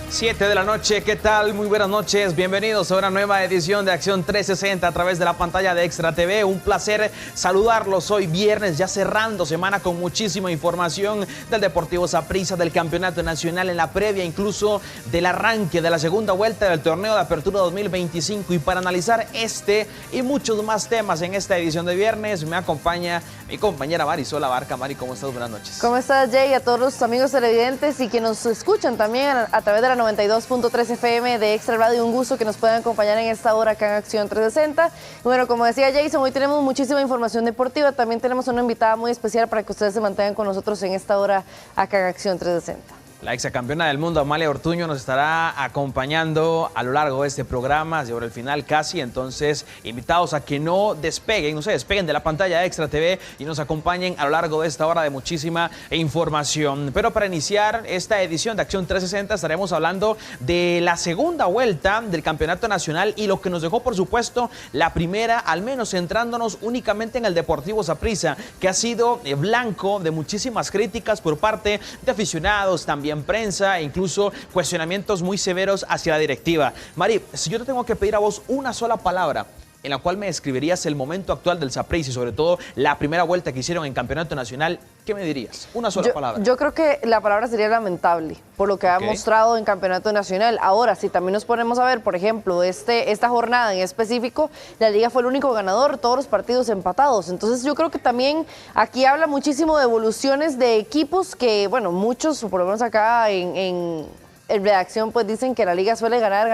7 de la noche, ¿qué tal? Muy buenas noches, bienvenidos a una nueva edición de Acción 360 a través de la pantalla de Extra TV. Un placer saludarlos hoy viernes, ya cerrando semana con muchísima información del Deportivo Saprissa, del Campeonato Nacional en la previa, incluso del arranque de la segunda vuelta del torneo de Apertura 2025. Y para analizar este y muchos más temas en esta edición de viernes, me acompaña mi compañera Marisol Abarca. Mari, ¿cómo estás? Buenas noches. ¿Cómo estás, Jay? A todos los amigos televidentes y que nos escuchan también a través de la 92.3 FM de Extra Radio. Un gusto que nos puedan acompañar en esta hora acá en Acción 360. Y bueno, como decía Jason, hoy tenemos muchísima información deportiva. También tenemos una invitada muy especial para que ustedes se mantengan con nosotros en esta hora acá en Acción 360. La exacampeona del mundo, Amalia Ortuño, nos estará acompañando a lo largo de este programa, sobre el final casi. Entonces, invitados a que no se despeguen de la pantalla de Extra TV y nos acompañen a lo largo de esta hora de muchísima información. Pero para iniciar esta edición de Acción 360 estaremos hablando de la segunda vuelta del Campeonato Nacional y lo que nos dejó, por supuesto, la primera, al menos centrándonos únicamente en el Deportivo Saprissa, que ha sido blanco de muchísimas críticas por parte de aficionados, también prensa e incluso cuestionamientos muy severos hacia la directiva. Mari, si yo te tengo que pedir a vos una sola palabra en la cual me describirías el momento actual del Saprissa y sobre todo la primera vuelta que hicieron en Campeonato Nacional, ¿qué me dirías? Una sola palabra. Yo creo que la palabra sería lamentable, por lo que ha mostrado en Campeonato Nacional. Ahora, si también nos ponemos a ver, por ejemplo, esta jornada en específico, la Liga fue el único ganador, todos los partidos empatados. Entonces yo creo que también aquí habla muchísimo de evoluciones de equipos que, bueno, muchos, por lo menos acá en redacción, pues dicen que la Liga suele ganar,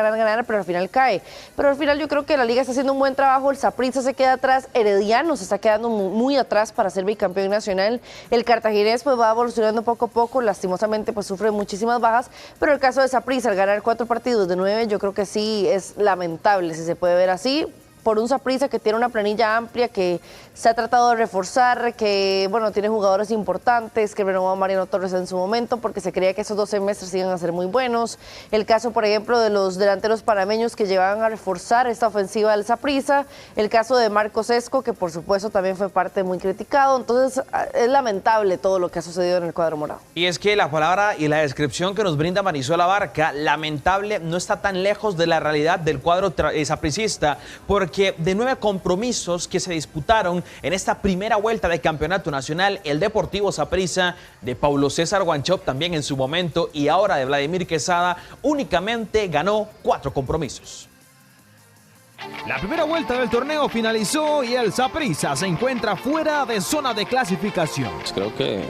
pero al final cae. Pero al final yo creo que la Liga está haciendo un buen trabajo, el Saprissa se queda atrás, Herediano se está quedando muy atrás para ser bicampeón nacional, el Cartaginés pues va evolucionando poco a poco, lastimosamente pues sufre muchísimas bajas, pero el caso de Saprissa, al ganar 4 partidos de 9, yo creo que sí es lamentable, si se puede ver así, por un Saprissa que tiene una planilla amplia, que se ha tratado de reforzar, que bueno, tiene jugadores importantes, que renovó a Mariano Torres en su momento, porque se creía que esos 2 semestres iban a ser muy buenos. El caso, por ejemplo, de los delanteros panameños que llevaban a reforzar esta ofensiva del Saprissa, el caso de Marcos Esco, que por supuesto también fue parte muy criticado. Entonces es lamentable todo lo que ha sucedido en el cuadro morado. Y es que la palabra y la descripción que nos brinda Marisol Abarca, lamentable, no está tan lejos de la realidad del cuadro sapricista, porque de 9 compromisos que se disputaron en esta primera vuelta de Campeonato Nacional, el Deportivo Saprissa de Paulo César Wanchope también en su momento y ahora de Vladimir Quesada únicamente ganó 4 compromisos. La primera vuelta del torneo finalizó y el Saprissa se encuentra fuera de zona de clasificación. Creo que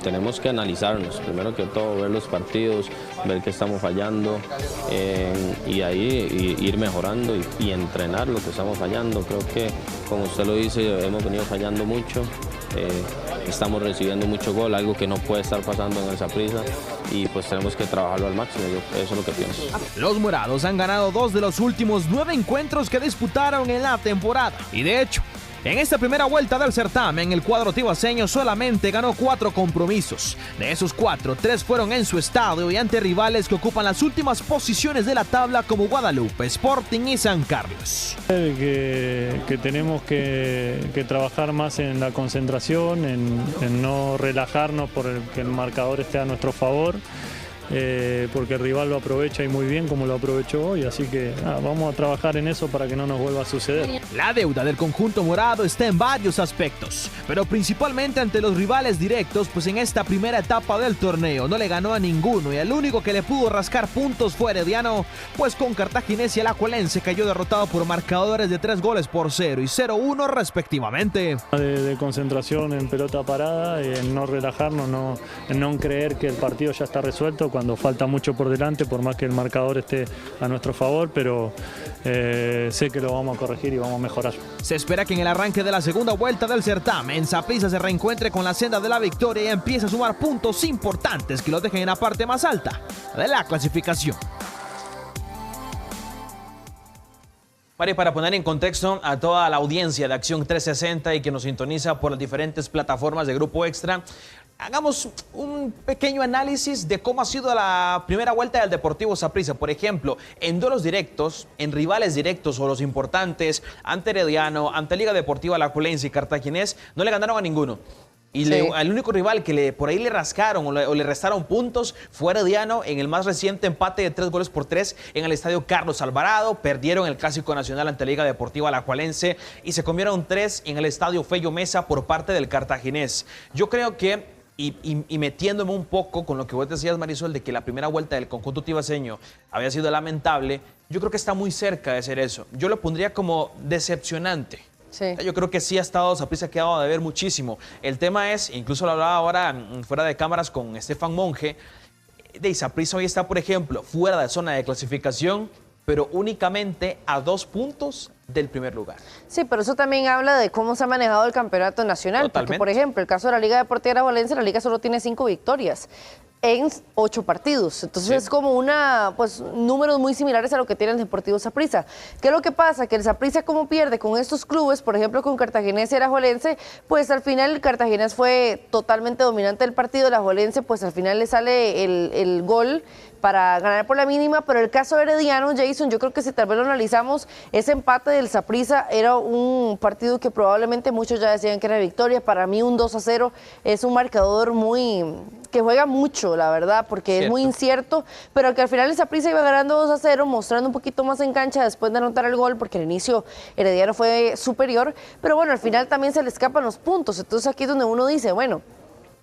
tenemos que analizarnos, primero que todo ver los partidos, ver qué estamos fallando y ahí ir mejorando y entrenar lo que estamos fallando. Creo que, como usted lo dice, hemos venido fallando mucho. Estamos recibiendo mucho gol, algo que no puede estar pasando en el Saprissa y pues tenemos que trabajarlo al máximo, eso es lo que pienso. Los morados han ganado 2 de los últimos 9 encuentros que disputaron en la temporada y de hecho, en esta primera vuelta del certamen, el cuadro tibaseño solamente ganó 4 compromisos. De esos 4, 3 fueron en su estadio y ante rivales que ocupan las últimas posiciones de la tabla como Guadalupe, Sporting y San Carlos. Que tenemos que trabajar más en la concentración, en no relajarnos por que el marcador esté a nuestro favor. Porque el rival lo aprovecha y muy bien como lo aprovechó hoy, así que vamos a trabajar en eso para que no nos vuelva a suceder. La deuda del conjunto morado está en varios aspectos, pero principalmente ante los rivales directos, pues en esta primera etapa del torneo no le ganó a ninguno y el único que le pudo rascar puntos fue Herediano, pues con Cartaginés y Alajuelense cayó derrotado por marcadores de 3-0 y 0-1 respectivamente. De concentración en pelota parada, en no relajarnos, en no creer que el partido ya está resuelto, cuando falta mucho por delante, por más que el marcador esté a nuestro favor, pero sé que lo vamos a corregir y vamos a mejorar. Se espera que en el arranque de la segunda vuelta del certamen, Saprissa se reencuentre con la senda de la victoria y empiece a sumar puntos importantes que lo dejen en la parte más alta de la clasificación. Para poner en contexto a toda la audiencia de Acción 360 y que nos sintoniza por las diferentes plataformas de Grupo Extra, hagamos un pequeño análisis de cómo ha sido la primera vuelta del Deportivo Saprissa. Por ejemplo, en duelos directos, en rivales directos o los importantes, ante Herediano, ante Liga Deportiva Alajuelense y Cartaginés, no le ganaron a ninguno. Y Sí. el único rival que por ahí le rascaron o le restaron puntos fue Herediano en el más reciente empate de 3-3 en el estadio Carlos Alvarado. Perdieron el Clásico Nacional ante la Liga Deportiva Alajuelense y se comieron 3 en el estadio Fello Mesa por parte del Cartaginés. Yo creo que, y metiéndome un poco con lo que vos decías, Marisol, de que la primera vuelta del conjunto tibaseño había sido lamentable, yo creo que está muy cerca de ser eso. Yo lo pondría como decepcionante. Sí. Yo creo que sí ha estado, Saprissa ha quedado de ver muchísimo. El tema es, incluso lo hablaba ahora fuera de cámaras con Estefan Monge, de Saprissa hoy está, por ejemplo, fuera de zona de clasificación, pero únicamente a 2 puntos del primer lugar. Sí, pero eso también habla de cómo se ha manejado el campeonato nacional. Totalmente. Porque, por ejemplo, el caso de la Liga Deportiva Alajuelense, la Liga solo tiene 5 victorias en 8 partidos. Entonces es como números muy similares a lo que tiene el Deportivo Saprissa. ¿Qué es lo que pasa? Que el Saprissa, como pierde con estos clubes, por ejemplo con Cartaginés y Alajuelense, pues al final el Cartaginés fue totalmente dominante del partido, el Alajuelense pues al final le sale el gol para ganar por la mínima, pero el caso de Herediano, Jason, yo creo que si tal vez lo analizamos, ese empate del Saprissa era un partido que probablemente muchos ya decían que era victoria. Para mí un 2-0 es un marcador que juega mucho, la verdad, porque es muy incierto, pero que al final el Saprissa iba ganando 2-0, mostrando un poquito más en cancha después de anotar el gol, porque al inicio Herediano fue superior, pero bueno, al final también se le escapan los puntos. Entonces aquí es donde uno dice, bueno,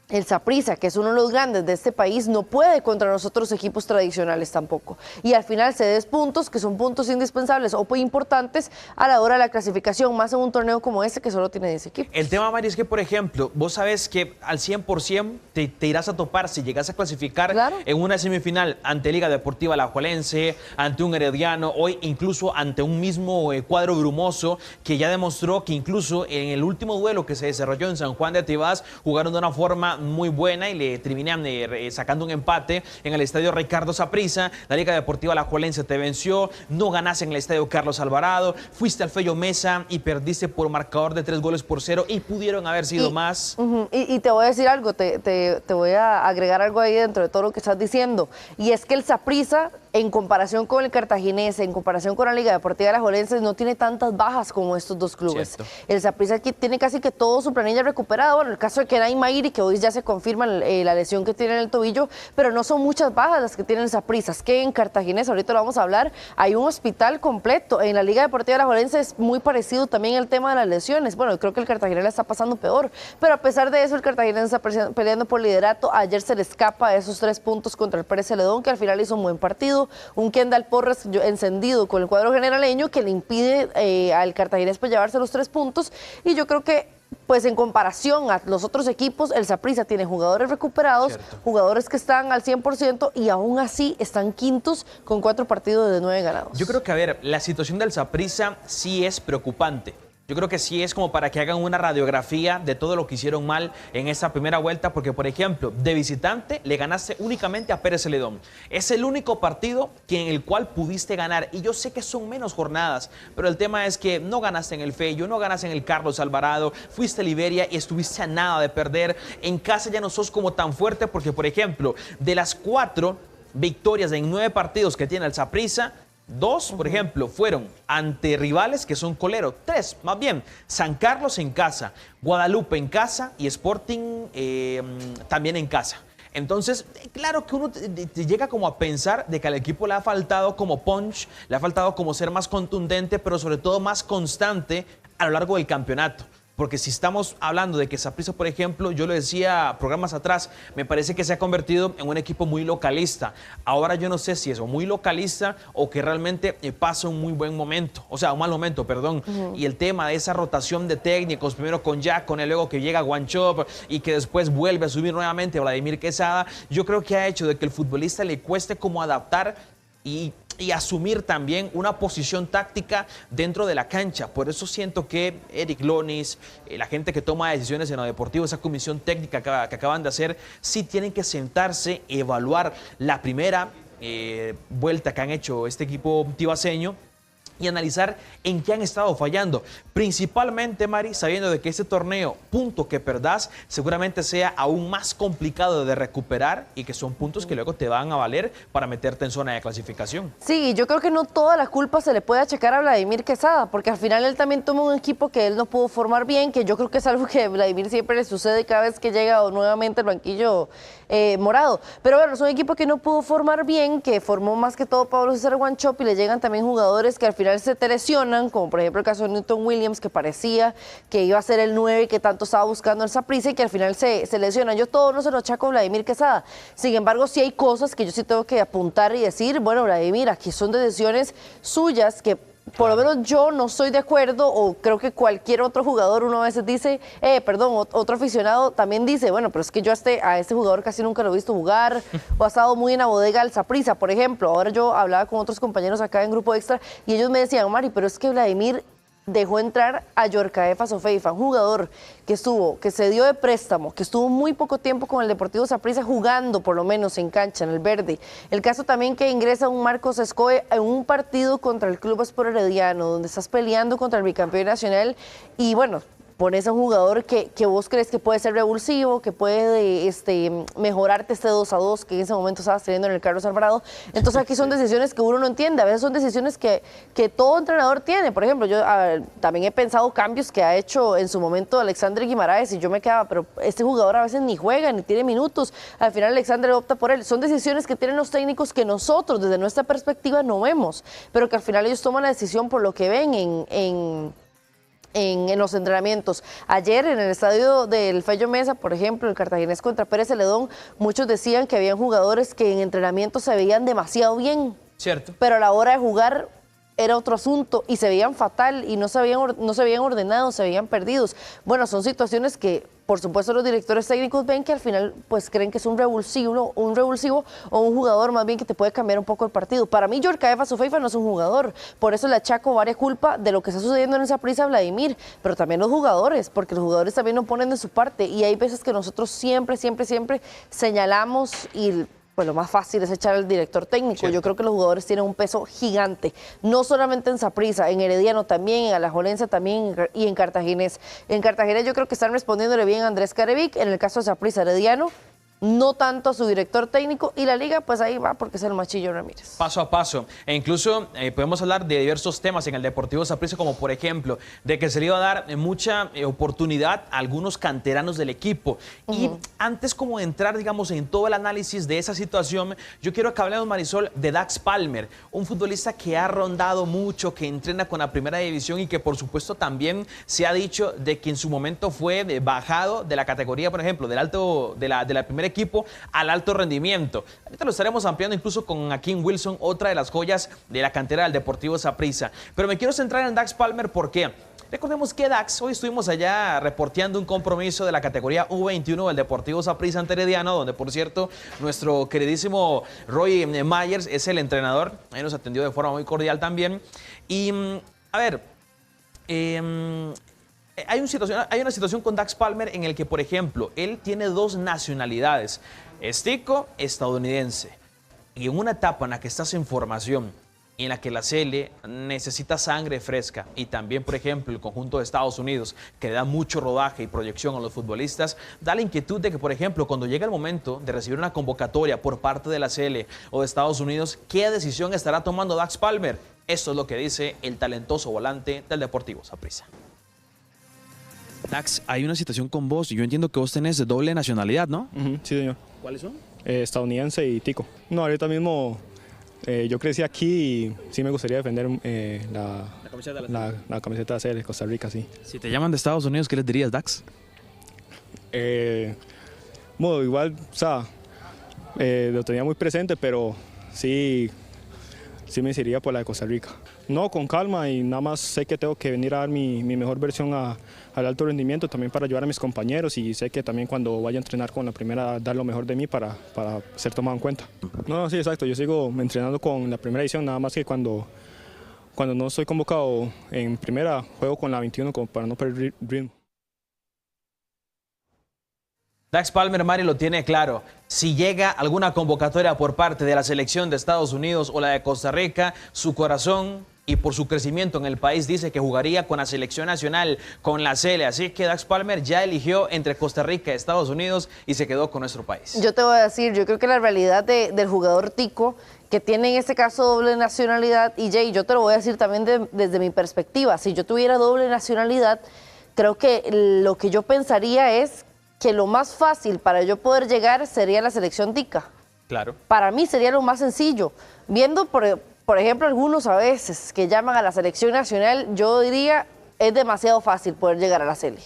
el Saprissa, que es uno de los grandes de este país, no puede contra nosotros equipos tradicionales tampoco. Y al final se des puntos, que son puntos indispensables o muy importantes a la hora de la clasificación, más en un torneo como este que solo tiene 10 equipos. El tema, Mari, es que, por ejemplo, vos sabés que al 100% te irás a topar si llegas a clasificar en una semifinal ante Liga Deportiva Alajuelense, ante un Herediano, hoy incluso ante un mismo cuadro brumoso que ya demostró que incluso en el último duelo que se desarrolló en San Juan de Tibás jugaron de una forma muy buena y le terminan sacando un empate en el estadio Ricardo Saprissa. La Liga Deportiva Alajuelense te venció, no ganaste en el estadio Carlos Alvarado, fuiste al Fello Mesa y perdiste por marcador de 3-0 y pudieron haber sido más. Y te voy a decir algo, te voy a agregar algo ahí dentro de todo lo que estás diciendo, y es que el Saprissa, en comparación con el Cartaginés, en comparación con la Liga Deportiva Alajuelense, no tiene tantas bajas como estos dos clubes. Cierto. El Saprissa aquí tiene casi que todo su planilla recuperada. Bueno, el caso de Kenay Mairi, que hoy ya se confirma la lesión que tiene en el tobillo, pero no son muchas bajas las que tiene el Saprissa. Es que en Cartaginés, ahorita lo vamos a hablar, hay un hospital completo. En la Liga Deportiva Alajuelense es muy parecido también el tema de las lesiones. Bueno, creo que el Cartaginés la está pasando peor, pero a pesar de eso, el Cartaginés está peleando por liderato. Ayer se le escapa esos 3 puntos contra el Pérez Celedón, que al final hizo un buen partido. Un Kendall Porras encendido con el cuadro generaleño que le impide al Cartaginés pues llevarse los 3 puntos. Y yo creo que pues en comparación a los otros equipos, el Saprissa tiene jugadores recuperados, jugadores que están al 100% y aún así están quintos con 4 partidos de 9 ganados. Yo creo que, a ver, la situación del Saprissa sí es preocupante. Yo creo que sí es como para que hagan una radiografía de todo lo que hicieron mal en esa primera vuelta, porque, por ejemplo, de visitante le ganaste únicamente a Pérez Celedón. Es el único partido en el cual pudiste ganar, y yo sé que son menos jornadas, pero el tema es que no ganaste en el Fello, no ganaste en el Carlos Alvarado, fuiste a Liberia y estuviste a nada de perder. En casa ya no sos como tan fuerte, porque, por ejemplo, de las 4 victorias en 9 partidos que tiene el Saprissa, 2, por ejemplo, fueron ante rivales que son coleros. 3, más bien, San Carlos en casa, Guadalupe en casa y Sporting también en casa. Entonces, claro que uno te llega como a pensar de que al equipo le ha faltado como punch, le ha faltado como ser más contundente, pero sobre todo más constante a lo largo del campeonato. Porque si estamos hablando de que Saprissa, por ejemplo, yo lo decía programas atrás, me parece que se ha convertido en un equipo muy localista. Ahora yo no sé si es o muy localista o que realmente pasa un muy buen momento, o sea, un mal momento, perdón. Y el tema de esa rotación de técnicos, primero con Jack, con el luego que llega Guanchop y que después vuelve a subir nuevamente Vladimir Quesada, yo creo que ha hecho de que el futbolista le cueste como adaptar y asumir también una posición táctica dentro de la cancha. Por eso siento que Eric Lonis, la gente que toma decisiones en lo deportivo, esa comisión técnica que acaban de hacer, sí tienen que sentarse, evaluar la primera vuelta que han hecho este equipo tibaseño y analizar en qué han estado fallando. Principalmente, Mari, sabiendo de que este torneo, punto que perdás, seguramente sea aún más complicado de recuperar y que son puntos que luego te van a valer para meterte en zona de clasificación. Sí, yo creo que no toda la culpa se le puede achacar a Vladimir Quesada, porque al final él también toma un equipo que él no pudo formar bien, que yo creo que es algo que a Vladimir siempre le sucede cada vez que llega nuevamente al banquillo morado. Pero bueno, es un equipo que no pudo formar bien, que formó más que todo Pablo César Wanchope, y le llegan también jugadores que al final se te lesionan, como por ejemplo el caso de Newton Williams, que parecía que iba a ser el 9 que tanto estaba buscando el Saprissa y que al final se lesionan. Yo todo no se lo achaco a Vladimir Quesada. Sin embargo, sí hay cosas que yo sí tengo que apuntar y decir, bueno, Vladimir, aquí son decisiones suyas que por lo menos yo no estoy de acuerdo, o creo que cualquier otro jugador uno a veces dice, otro aficionado también dice, bueno, pero es que yo a este jugador casi nunca lo he visto jugar, o ha estado muy en la bodega del Saprissa, por ejemplo. Ahora yo hablaba con otros compañeros acá en Grupo Extra y ellos me decían, Mari, pero es que Vladimir dejó entrar a Yorkaef Asofeifa, un jugador que se dio de préstamo, que estuvo muy poco tiempo con el Deportivo Saprissa jugando, por lo menos en cancha, en el verde. El caso también que ingresa un Marcos Escoe en un partido contra el Club Sport Herediano, donde estás peleando contra el bicampeón nacional y bueno, pones a un jugador que vos crees que puede ser revulsivo, que puede mejorarte este 2-2 que en ese momento estabas teniendo en el Carlos Alvarado. Entonces aquí son decisiones que uno no entiende, a veces son decisiones que todo entrenador tiene. Por ejemplo, yo también he pensado cambios que ha hecho en su momento Alexander Guimaraes y yo me quedaba, pero este jugador a veces ni juega, ni tiene minutos. Al final Alexander opta por él. Son decisiones que tienen los técnicos que nosotros desde nuestra perspectiva no vemos, pero que al final ellos toman la decisión por lo que ven en los entrenamientos. Ayer en el estadio del Fello Mesa, por ejemplo, el Cartaginés contra Pérez Celedón, muchos decían que habían jugadores que en entrenamiento se veían demasiado bien. Cierto. Pero a la hora de jugar era otro asunto y se veían fatal y no se veían ordenados, se veían perdidos. Bueno, son situaciones que por supuesto los directores técnicos ven que al final pues creen que es un revulsivo o un jugador más bien que te puede cambiar un poco el partido. Para mí Yorkaef Asofeifa no es un jugador, por eso le achaco varias culpas de lo que está sucediendo en esa Saprissa a Vladimir, pero también los jugadores, porque los jugadores también no ponen de su parte y hay veces que nosotros siempre señalamos y pues lo más fácil es echar al director técnico. Cierto. Yo creo que los jugadores tienen un peso gigante, no solamente en Saprissa, en Herediano también, en Alajuelense también y en Cartaginés. En Cartaginés yo creo que están respondiéndole bien a Andrés Carevic, en el caso de Saprissa, Herediano, no tanto a su director técnico, y la liga pues ahí va porque es el Machillo Ramírez. Paso a paso, e incluso podemos hablar de diversos temas en el Deportivo Saprissa, como por ejemplo, de que se le iba a dar mucha oportunidad a algunos canteranos del equipo. Y antes como de entrar, digamos, en todo el análisis de esa situación, yo quiero que hablemos, Marisol, de Dax Palmer, un futbolista que ha rondado mucho, que entrena con la primera división y que por supuesto también se ha dicho de que en su momento fue bajado de la categoría, por ejemplo, del alto de la primera equipo al alto rendimiento. Ahorita lo estaremos ampliando incluso con Akin Wilson, otra de las joyas de la cantera del Deportivo Saprissa. Pero me quiero centrar en Dax Palmer porque recordemos que Dax, hoy estuvimos allá reporteando un compromiso de la categoría U21 del Deportivo Saprissa ante Herediano, donde por cierto nuestro queridísimo Roy Myers es el entrenador. Ahí nos atendió de forma muy cordial también. Y a ver, hay una situación con Dax Palmer en el que, por ejemplo, él tiene dos nacionalidades, es tico, estadounidense, y en una etapa en la que estás en formación, en la que la CL necesita sangre fresca, y también, por ejemplo, el conjunto de Estados Unidos, que le da mucho rodaje y proyección a los futbolistas, da la inquietud de que, por ejemplo, cuando llega el momento de recibir una convocatoria por parte de la CL o de Estados Unidos, ¿qué decisión estará tomando Dax Palmer? Esto es lo que dice el talentoso volante del Deportivo Saprissa. Dax, hay una situación con vos. Yo entiendo que vos tenés doble nacionalidad, ¿no? Sí, señor. ¿Cuáles son? Estadounidense y tico. No, ahorita mismo yo crecí aquí y sí me gustaría defender la camiseta de CL, Costa Rica, sí. Si te llaman de Estados Unidos, ¿qué les dirías, Dax? Bueno, igual, o sea, lo tenía muy presente, pero sí me iría por la de Costa Rica. No, con calma, y nada más sé que tengo que venir a dar mi mejor versión al alto rendimiento, también para ayudar a mis compañeros, y sé que también cuando vaya a entrenar con la primera, dar lo mejor de mí para ser tomado en cuenta. No, sí, exacto, yo sigo entrenando con la primera edición, nada más que cuando no estoy convocado en primera, juego con la 21 como para no perder ritmo. Dax Palmer, Mari, lo tiene claro. Si llega alguna convocatoria por parte de la selección de Estados Unidos o la de Costa Rica, su corazón y por su crecimiento en el país dice que jugaría con la selección nacional, con la Sele. Así que Dax Palmer ya eligió entre Costa Rica y Estados Unidos y se quedó con nuestro país. Yo te voy a decir, yo creo que la realidad del jugador tico, que tiene en este caso doble nacionalidad, y Jay, yo te lo voy a decir también desde mi perspectiva, si yo tuviera doble nacionalidad, creo que lo que yo pensaría es que lo más fácil para yo poder llegar sería la selección tica. Claro. Para mí sería lo más sencillo. Viendo, por ejemplo, algunos a veces que llaman a la selección nacional, yo diría, es demasiado fácil poder llegar a la Sele.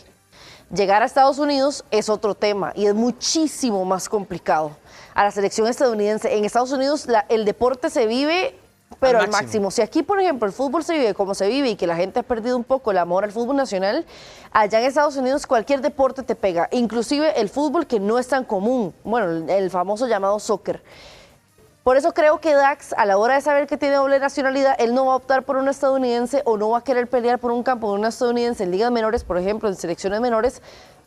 Llegar a Estados Unidos es otro tema y es muchísimo más complicado. A la selección estadounidense, en Estados Unidos el deporte se vive, pero al máximo. Si aquí, por ejemplo, el fútbol se vive como se vive y que la gente ha perdido un poco el amor al fútbol nacional, allá en Estados Unidos cualquier deporte te pega, inclusive el fútbol que no es tan común, bueno, el famoso llamado soccer. Por eso creo que Dax, a la hora de saber que tiene doble nacionalidad, él no va a optar por un estadounidense o no va a querer pelear por un campo de un estadounidense en ligas menores, por ejemplo, en selecciones menores,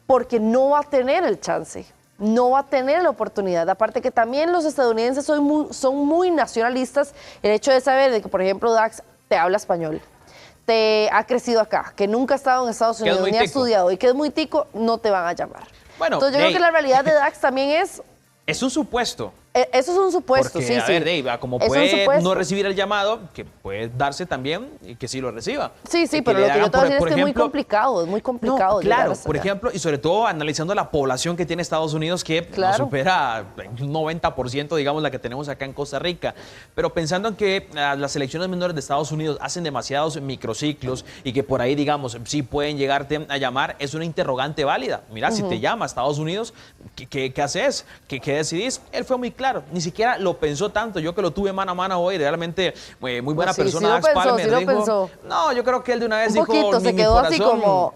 porque no va a tener el chance, no va a tener la oportunidad. Aparte que también los estadounidenses son muy nacionalistas, el hecho de saber de que, por ejemplo, Dax te habla español, te ha crecido acá, que nunca ha estado en Estados Unidos ni ha estudiado y que es muy tico, no te van a llamar. Bueno, entonces yo creo que la realidad de Dax también es... Es un supuesto. Eso es un supuesto, porque, sí, a ver, Dave, como puede no recibir el llamado, que puede darse también y que sí lo reciba. Sí, pero lo que yo te voy a decir es que es muy complicado, No, claro, por ejemplo, y sobre todo analizando la población que tiene Estados Unidos, que no supera un 90%, digamos, la que tenemos acá en Costa Rica. Pero pensando en que las selecciones menores de Estados Unidos hacen demasiados microciclos y que por ahí, digamos, sí pueden llegarte a llamar, es una interrogante válida. Mira, si te llama a Estados Unidos, ¿qué haces? ¿Qué decidís? Él fue muy claro, ni siquiera lo pensó tanto. Yo que lo tuve mano a mano hoy, realmente muy buena persona. Sí, Dax Palmer dijo, no, yo creo que él de una vez dijo, se quedó así como...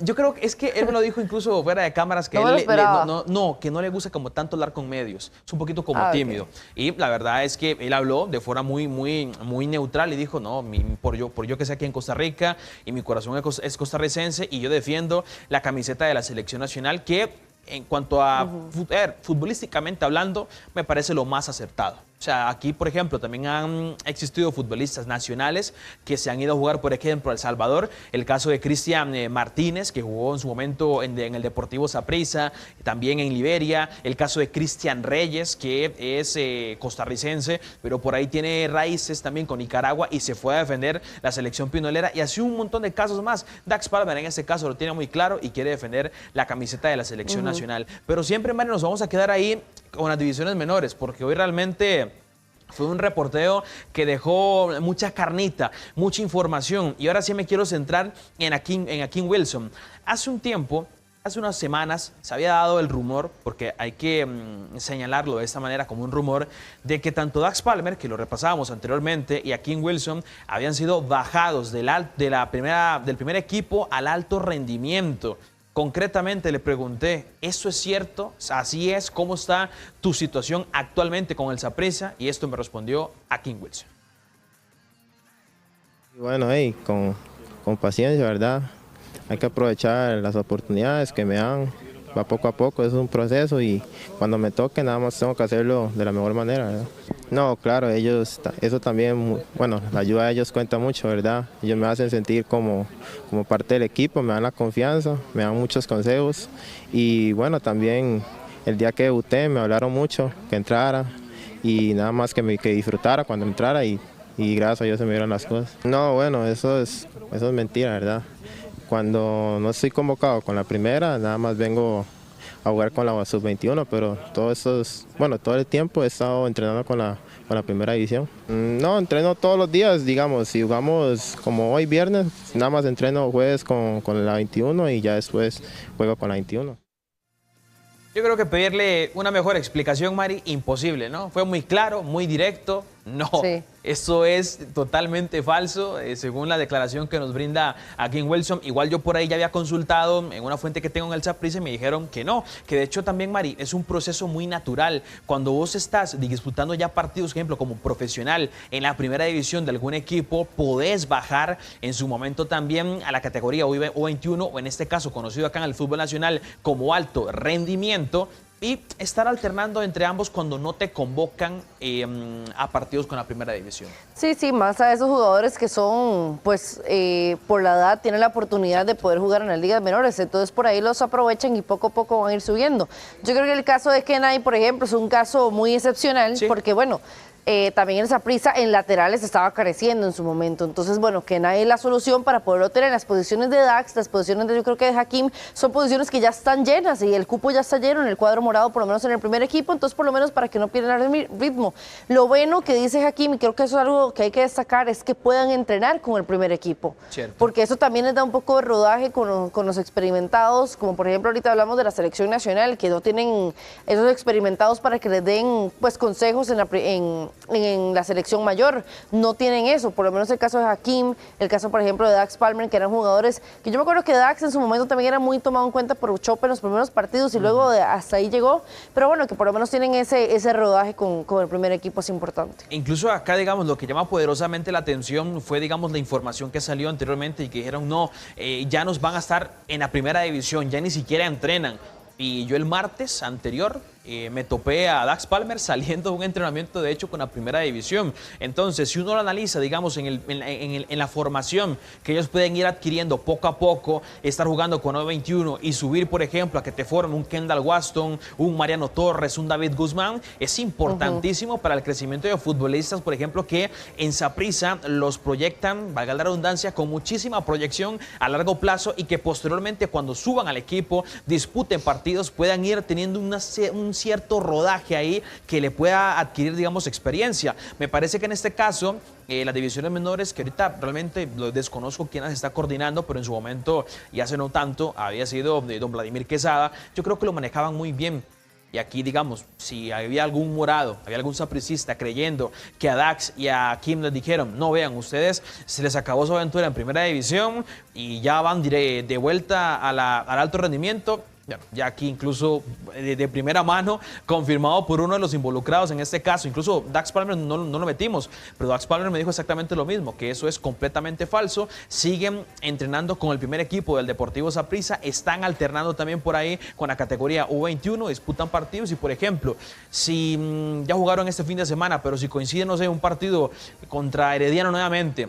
Yo creo que es que él me lo dijo incluso fuera de cámaras, que que no le gusta como tanto hablar con medios. Es un poquito como tímido. Okay. Y la verdad es que él habló de forma muy neutral y dijo, no, por yo que sé aquí en Costa Rica y mi corazón es costarricense y yo defiendo la camiseta de la selección nacional, que en cuanto a futbolísticamente hablando, me parece lo más acertado. O sea, aquí, por ejemplo, también han existido futbolistas nacionales que se han ido a jugar, por ejemplo, a El Salvador. El caso de Cristian Martínez, que jugó en su momento en el Deportivo Saprissa, también en Liberia. El caso de Cristian Reyes, que es costarricense, pero por ahí tiene raíces también con Nicaragua y se fue a defender la selección pinolera. Y así un montón de casos más. Dax Palmer en este caso lo tiene muy claro y quiere defender la camiseta de la selección nacional. Pero siempre, Mario, nos vamos a quedar ahí con las divisiones menores, porque hoy realmente fue un reporteo que dejó mucha carnita, mucha información. Y ahora sí me quiero centrar en Akeem Wilson. Hace un tiempo, hace unas semanas, se había dado el rumor, porque hay que señalarlo de esta manera como un rumor, de que tanto Dax Palmer, que lo repasábamos anteriormente, y Akeem Wilson habían sido bajados del primer equipo al alto rendimiento. Concretamente le pregunté, ¿eso es cierto? ¿Así es? ¿Cómo está tu situación actualmente con el Saprissa? Y esto me respondió Akeem Wilson. Bueno, con paciencia, ¿verdad? Hay que aprovechar las oportunidades que me dan. Va poco a poco, es un proceso y cuando me toque nada más tengo que hacerlo de la mejor manera, ¿verdad? No, claro, ellos, eso también, bueno, la ayuda de ellos cuenta mucho, ¿verdad? Ellos me hacen sentir como parte del equipo, me dan la confianza, me dan muchos consejos y bueno, también el día que debuté me hablaron mucho, que entrara y nada más que disfrutara cuando entrara y gracias a Dios se me dieron las cosas. No, bueno, eso es mentira, ¿verdad? Cuando no estoy convocado con la primera, nada más vengo a jugar con la sub-21, pero todo el tiempo he estado entrenando con la primera división. No, entreno todos los días, digamos, si jugamos como hoy viernes, nada más entreno jueves con la 21 y ya después juego con la 21. Yo creo que pedirle una mejor explicación, Mari, imposible, ¿no? Fue muy claro, muy directo. No, eso es totalmente falso, según la declaración que nos brinda Akeem Wilson. Igual yo por ahí ya había consultado en una fuente que tengo en el Saprissa y me dijeron que no, que de hecho también, Mari, es un proceso muy natural. Cuando vos estás disputando ya partidos, por ejemplo, como profesional en la primera división de algún equipo, podés bajar en su momento también a la categoría U21, o en este caso conocido acá en el fútbol nacional como alto rendimiento. y estar alternando entre ambos cuando no te convocan a partidos con la primera división. Sí, sí, más a esos jugadores que son, pues, por la edad tienen la oportunidad de poder jugar en las ligas menores, entonces por ahí los aprovechan y poco a poco van a ir subiendo. Yo creo que el caso de Kenai, por ejemplo, es un caso muy excepcional, sí, porque, bueno, también el Saprissa en laterales estaba careciendo en su momento. Entonces, bueno, que nadie la solución para poderlo tener. Las posiciones de Dax, las posiciones yo creo que de Hakim, son posiciones que ya están llenas y el cupo ya está lleno en el cuadro morado, por lo menos en el primer equipo. Entonces, por lo menos para que no pierdan el ritmo. Lo bueno que dice Hakim, y creo que eso es algo que hay que destacar, es que puedan entrenar con el primer equipo. Cierto. Porque eso también les da un poco de rodaje con los experimentados, como por ejemplo ahorita hablamos de la selección nacional, que no tienen esos experimentados para que les den, pues, consejos en la selección mayor, no tienen eso, por lo menos el caso de Hakim, el caso por ejemplo de Dax Palmer, que eran jugadores, que yo me acuerdo que Dax en su momento también era muy tomado en cuenta por Chope en los primeros partidos y luego hasta ahí llegó, pero bueno, que por lo menos tienen ese rodaje con el primer equipo, es importante. Incluso acá, digamos, lo que llama poderosamente la atención fue, digamos, la información que salió anteriormente y que dijeron, no, ya nos van a estar en la primera división, ya ni siquiera entrenan. Y yo el martes anterior me topé a Dax Palmer saliendo de un entrenamiento, de hecho, con la primera división. Entonces, si uno lo analiza, digamos, en la formación que ellos pueden ir adquiriendo poco a poco, estar jugando con U21 y subir, por ejemplo, a que te formen un Kendall Waston, un Mariano Torres, un David Guzmán, es importantísimo para el crecimiento de futbolistas, por ejemplo, que en Saprissa los proyectan, valga la redundancia, con muchísima proyección a largo plazo y que posteriormente, cuando suban al equipo, disputen partidos, puedan ir teniendo un cierto rodaje ahí que le pueda adquirir, digamos, experiencia. Me parece que en este caso, las divisiones menores, que ahorita realmente lo desconozco quién las está coordinando, pero en su momento, y hace no tanto, había sido don Vladimir Quesada, yo creo que lo manejaban muy bien. Y aquí, digamos, si había algún morado, había algún sapricista creyendo que a Dax y a Kim les dijeron, no, vean, ustedes se les acabó su aventura en primera división y ya van de vuelta al alto rendimiento. Ya aquí incluso de primera mano, confirmado por uno de los involucrados en este caso, incluso Dax Palmer no lo metimos, pero Dax Palmer me dijo exactamente lo mismo, que eso es completamente falso. Siguen entrenando con el primer equipo del Deportivo Saprissa, están alternando también por ahí con la categoría U21, disputan partidos y, por ejemplo, si ya jugaron este fin de semana, pero si coincide, no sé, un partido contra Herediano nuevamente,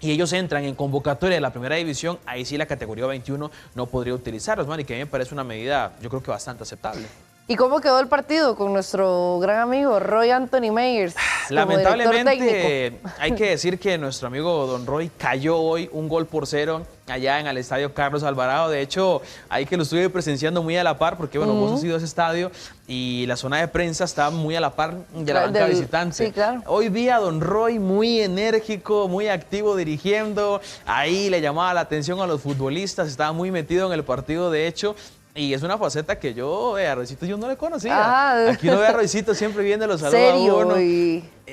y ellos entran en convocatoria de la primera división, ahí sí la categoría 21 no podría utilizarlos, man, y que a mí me parece una medida, yo creo que bastante aceptable. ¿Y cómo quedó el partido con nuestro gran amigo Roy Anthony Meyers? Lamentablemente, hay que decir que nuestro amigo Don Roy cayó hoy 1-0 allá en el estadio Carlos Alvarado. De hecho, ahí que lo estuve presenciando muy a la par, porque bueno, vos has ido a ese estadio y la zona de prensa estaba muy a la par de la banca visitante. Sí, claro. Hoy vi a Don Roy muy enérgico, muy activo dirigiendo. Ahí le llamaba la atención a los futbolistas, estaba muy metido en el partido, de hecho. Y es una faceta que yo, a Roycito, yo no le conocía. Aquí uno ve a Roycito siempre viendo los saludos a uno.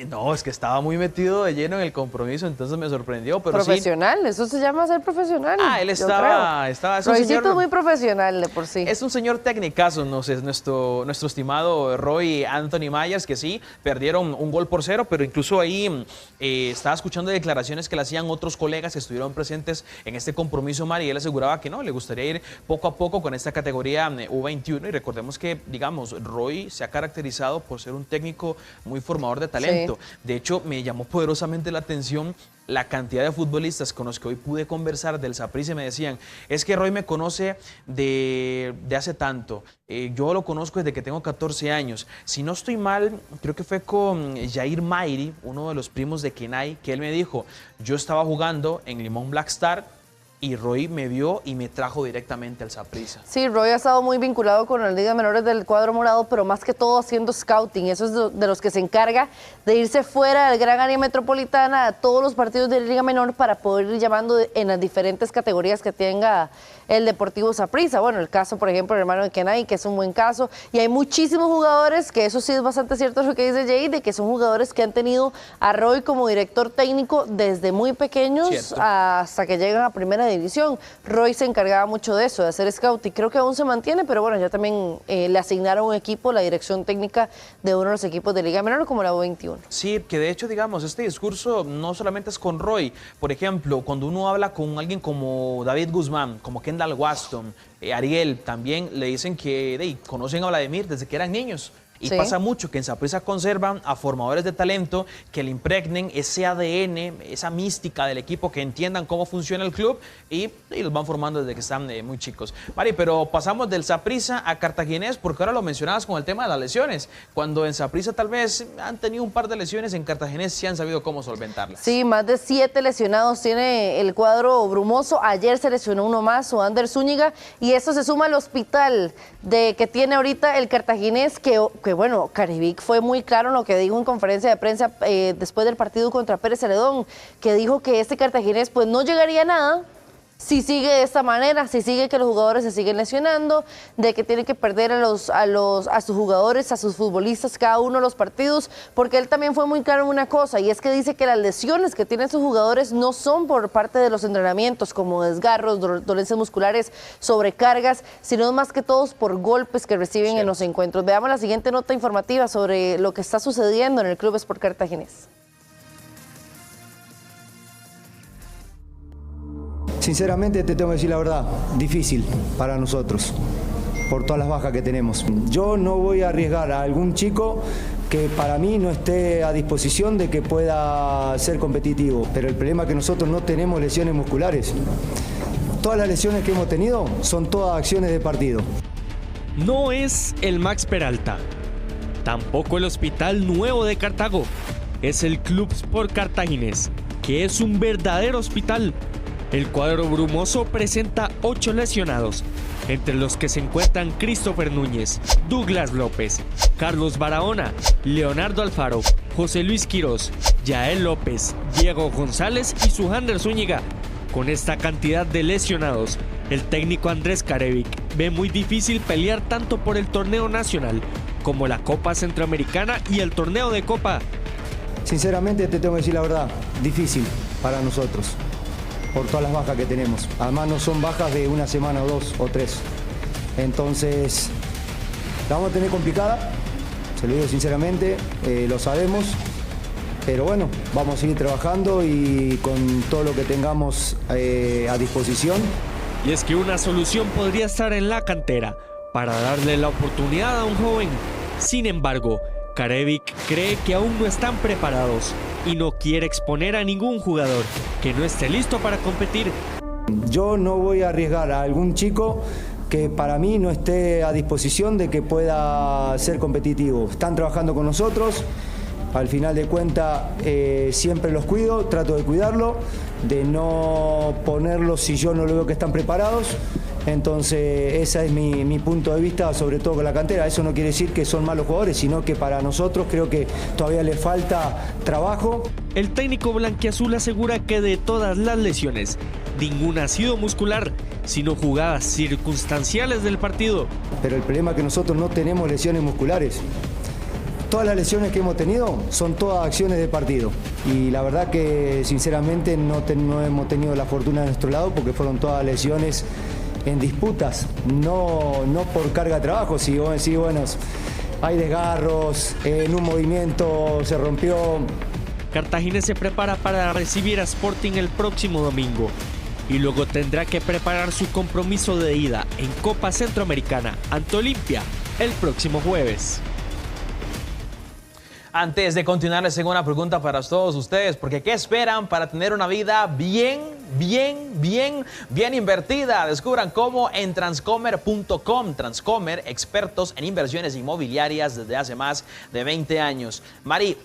No, es que estaba muy metido de lleno en el compromiso, entonces me sorprendió. Pero profesional, sí, eso se llama ser profesional. Él estaba Roycito es muy profesional de por sí. Es un señor tecnicazo, no sé, nuestro estimado Roy Anthony Myers, que sí, perdieron 1-0, pero incluso ahí estaba escuchando declaraciones que le hacían otros colegas que estuvieron presentes en este compromiso, Mari, y él aseguraba que no, le gustaría ir poco a poco con esta categoría U21, y recordemos que, digamos, Roy se ha caracterizado por ser un técnico muy formador de talento. Sí. De hecho, me llamó poderosamente la atención la cantidad de futbolistas con los que hoy pude conversar del Saprissa y me decían, es que Roy me conoce de hace tanto, yo lo conozco desde que tengo 14 años. Si no estoy mal, creo que fue con Jair Mayri, uno de los primos de Kenai, que él me dijo, yo estaba jugando en Limón Black Star y Roy me vio y me trajo directamente al Saprissa. Sí, Roy ha estado muy vinculado con las ligas menores del cuadro morado, pero más que todo haciendo scouting. Eso es de los que se encarga de irse fuera del gran área metropolitana a todos los partidos de liga menor para poder ir llamando en las diferentes categorías que tenga el Deportivo Saprissa. Bueno, el caso, por ejemplo, el hermano de Kenai, que es un buen caso. Y hay muchísimos jugadores, que eso sí es bastante cierto lo que dice Jay, de que son jugadores que han tenido a Roy como director técnico desde muy pequeños hasta que llegan a primera división. Roy se encargaba mucho de eso, de hacer scout, y creo que aún se mantiene, pero bueno, ya también le asignaron un equipo, la dirección técnica de uno de los equipos de Liga Menor, como la U21. Sí, que de hecho, digamos, este discurso no solamente es con Roy. Por ejemplo, cuando uno habla con alguien como David Guzmán, como Kendall Waston, Ariel, también le dicen que conocen a Vladimir desde que eran niños. Y pasa mucho que en Saprissa conservan a formadores de talento que le impregnen ese ADN, esa mística del equipo, que entiendan cómo funciona el club y los van formando desde que están muy chicos. Mari, pero pasamos del Saprissa a Cartaginés, porque ahora lo mencionabas con el tema de las lesiones. Cuando en Saprissa tal vez han tenido un par de lesiones, en Cartaginés sí han sabido cómo solventarlas. Sí, más de 7 lesionados tiene el cuadro brumoso. Ayer se lesionó uno más, Ander Zúñiga, y eso se suma al hospital que tiene ahorita el Cartaginés, que bueno, Carevic fue muy claro en lo que dijo en conferencia de prensa después del partido contra Pérez Celedón, que dijo que este Cartaginés pues no llegaría a nada si sigue de esta manera, si sigue que los jugadores se siguen lesionando, de que tiene que perder a sus jugadores, a sus futbolistas cada uno de los partidos, porque él también fue muy claro en una cosa, y es que dice que las lesiones que tienen sus jugadores no son por parte de los entrenamientos, como desgarros, dolencias musculares, sobrecargas, sino más que todos por golpes que reciben en los encuentros. Veamos la siguiente nota informativa sobre lo que está sucediendo en el Club Sport Cartaginés. Sinceramente te tengo que decir la verdad, difícil para nosotros, por todas las bajas que tenemos. Yo no voy a arriesgar a algún chico que para mí no esté a disposición de que pueda ser competitivo, pero el problema es que nosotros no tenemos lesiones musculares. Todas las lesiones que hemos tenido son todas acciones de partido. No es el Max Peralta, tampoco el Hospital Nuevo de Cartago, es el Club Sport Cartaginés, que es un verdadero hospital. El cuadro brumoso presenta 8 lesionados, entre los que se encuentran Christopher Núñez, Douglas López, Carlos Barahona, Leonardo Alfaro, José Luis Quirós, Yael López, Diego González y Sujander Zúñiga. Con esta cantidad de lesionados, el técnico Andrés Carevic ve muy difícil pelear tanto por el torneo nacional como la Copa Centroamericana y el torneo de Copa. Sinceramente te tengo que decir la verdad, difícil para nosotros, por todas las bajas que tenemos. Además no son bajas de una semana o 2 o 3. Entonces, la vamos a tener complicada, se lo digo sinceramente, lo sabemos, pero bueno, vamos a seguir trabajando y con todo lo que tengamos a disposición. Y es que una solución podría estar en la cantera, para darle la oportunidad a un joven. Sin embargo, Carevic cree que aún no están preparados y no quiere exponer a ningún jugador que no esté listo para competir. Yo no voy a arriesgar a algún chico que para mí no esté a disposición de que pueda ser competitivo. Están trabajando con nosotros, al final de cuentas siempre los cuido, trato de cuidarlo, de no ponerlos si yo no lo veo que están preparados. Entonces ese es mi punto de vista, sobre todo con la cantera. Eso no quiere decir que son malos jugadores, sino que para nosotros creo que todavía les falta trabajo. El técnico blanquiazul asegura que de todas las lesiones, ninguna ha sido muscular, sino jugadas circunstanciales del partido. Pero el problema es que nosotros no tenemos lesiones musculares. Todas las lesiones que hemos tenido son todas acciones de partido. Y la verdad que sinceramente no hemos tenido la fortuna de nuestro lado, porque fueron todas lesiones en disputas, no por carga de trabajo. Si vos decís, bueno, hay desgarros, en un movimiento se rompió. Cartaginés se prepara para recibir a Sporting el próximo domingo y luego tendrá que preparar su compromiso de ida en Copa Centroamericana ante Olimpia el próximo jueves. Antes de continuar, les tengo una pregunta para todos ustedes, porque ¿qué esperan para tener una vida bien invertida? Descubran cómo en transcomer.com. Transcomer, expertos en inversiones inmobiliarias desde hace más de 20 años. Mari,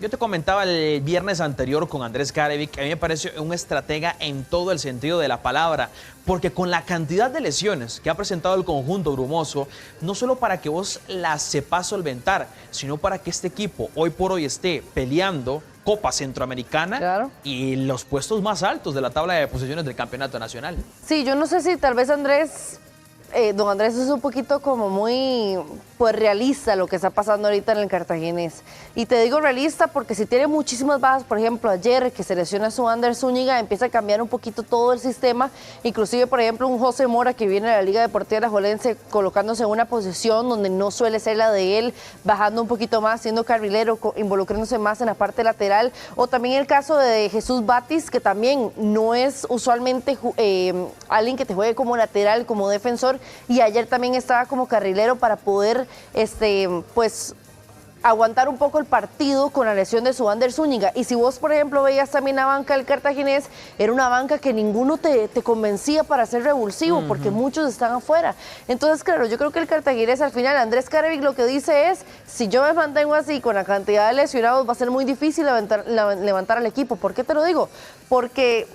yo te comentaba el viernes anterior con Andrés Carevic, que a mí me parece un estratega en todo el sentido de la palabra, porque con la cantidad de lesiones que ha presentado el conjunto brumoso, no solo para que vos las sepas solventar, sino para que este equipo hoy por hoy esté peleando Copa Centroamericana y los puestos más altos de la tabla de posiciones del campeonato nacional. Sí, yo no sé si tal vez don Andrés es un poquito como muy pues realista lo que está pasando ahorita en el Cartaginés. Y te digo realista porque si tiene muchísimas bajas, por ejemplo, ayer que se lesiona a Suander Zúñiga, empieza a cambiar un poquito todo el sistema, inclusive, por ejemplo, un José Mora que viene de la Liga Deportiva Alajuelense colocándose en una posición donde no suele ser la de él, bajando un poquito más, siendo carrilero, involucrándose más en la parte lateral, o también el caso de Jesús Batis, que también no es usualmente alguien que te juegue como lateral, como defensor, y ayer también estaba como carrilero para poder pues aguantar un poco el partido con la lesión de Suander Zúñiga. Y si vos, por ejemplo, veías también la banca del Cartaginés, era una banca que ninguno te convencía para ser revulsivo, porque muchos están afuera. Entonces, claro, yo creo que el Cartaginés al final, Andrés Carevic lo que dice es, si yo me mantengo así con la cantidad de lesionados, va a ser muy difícil levantar al equipo. ¿Por qué te lo digo? Porque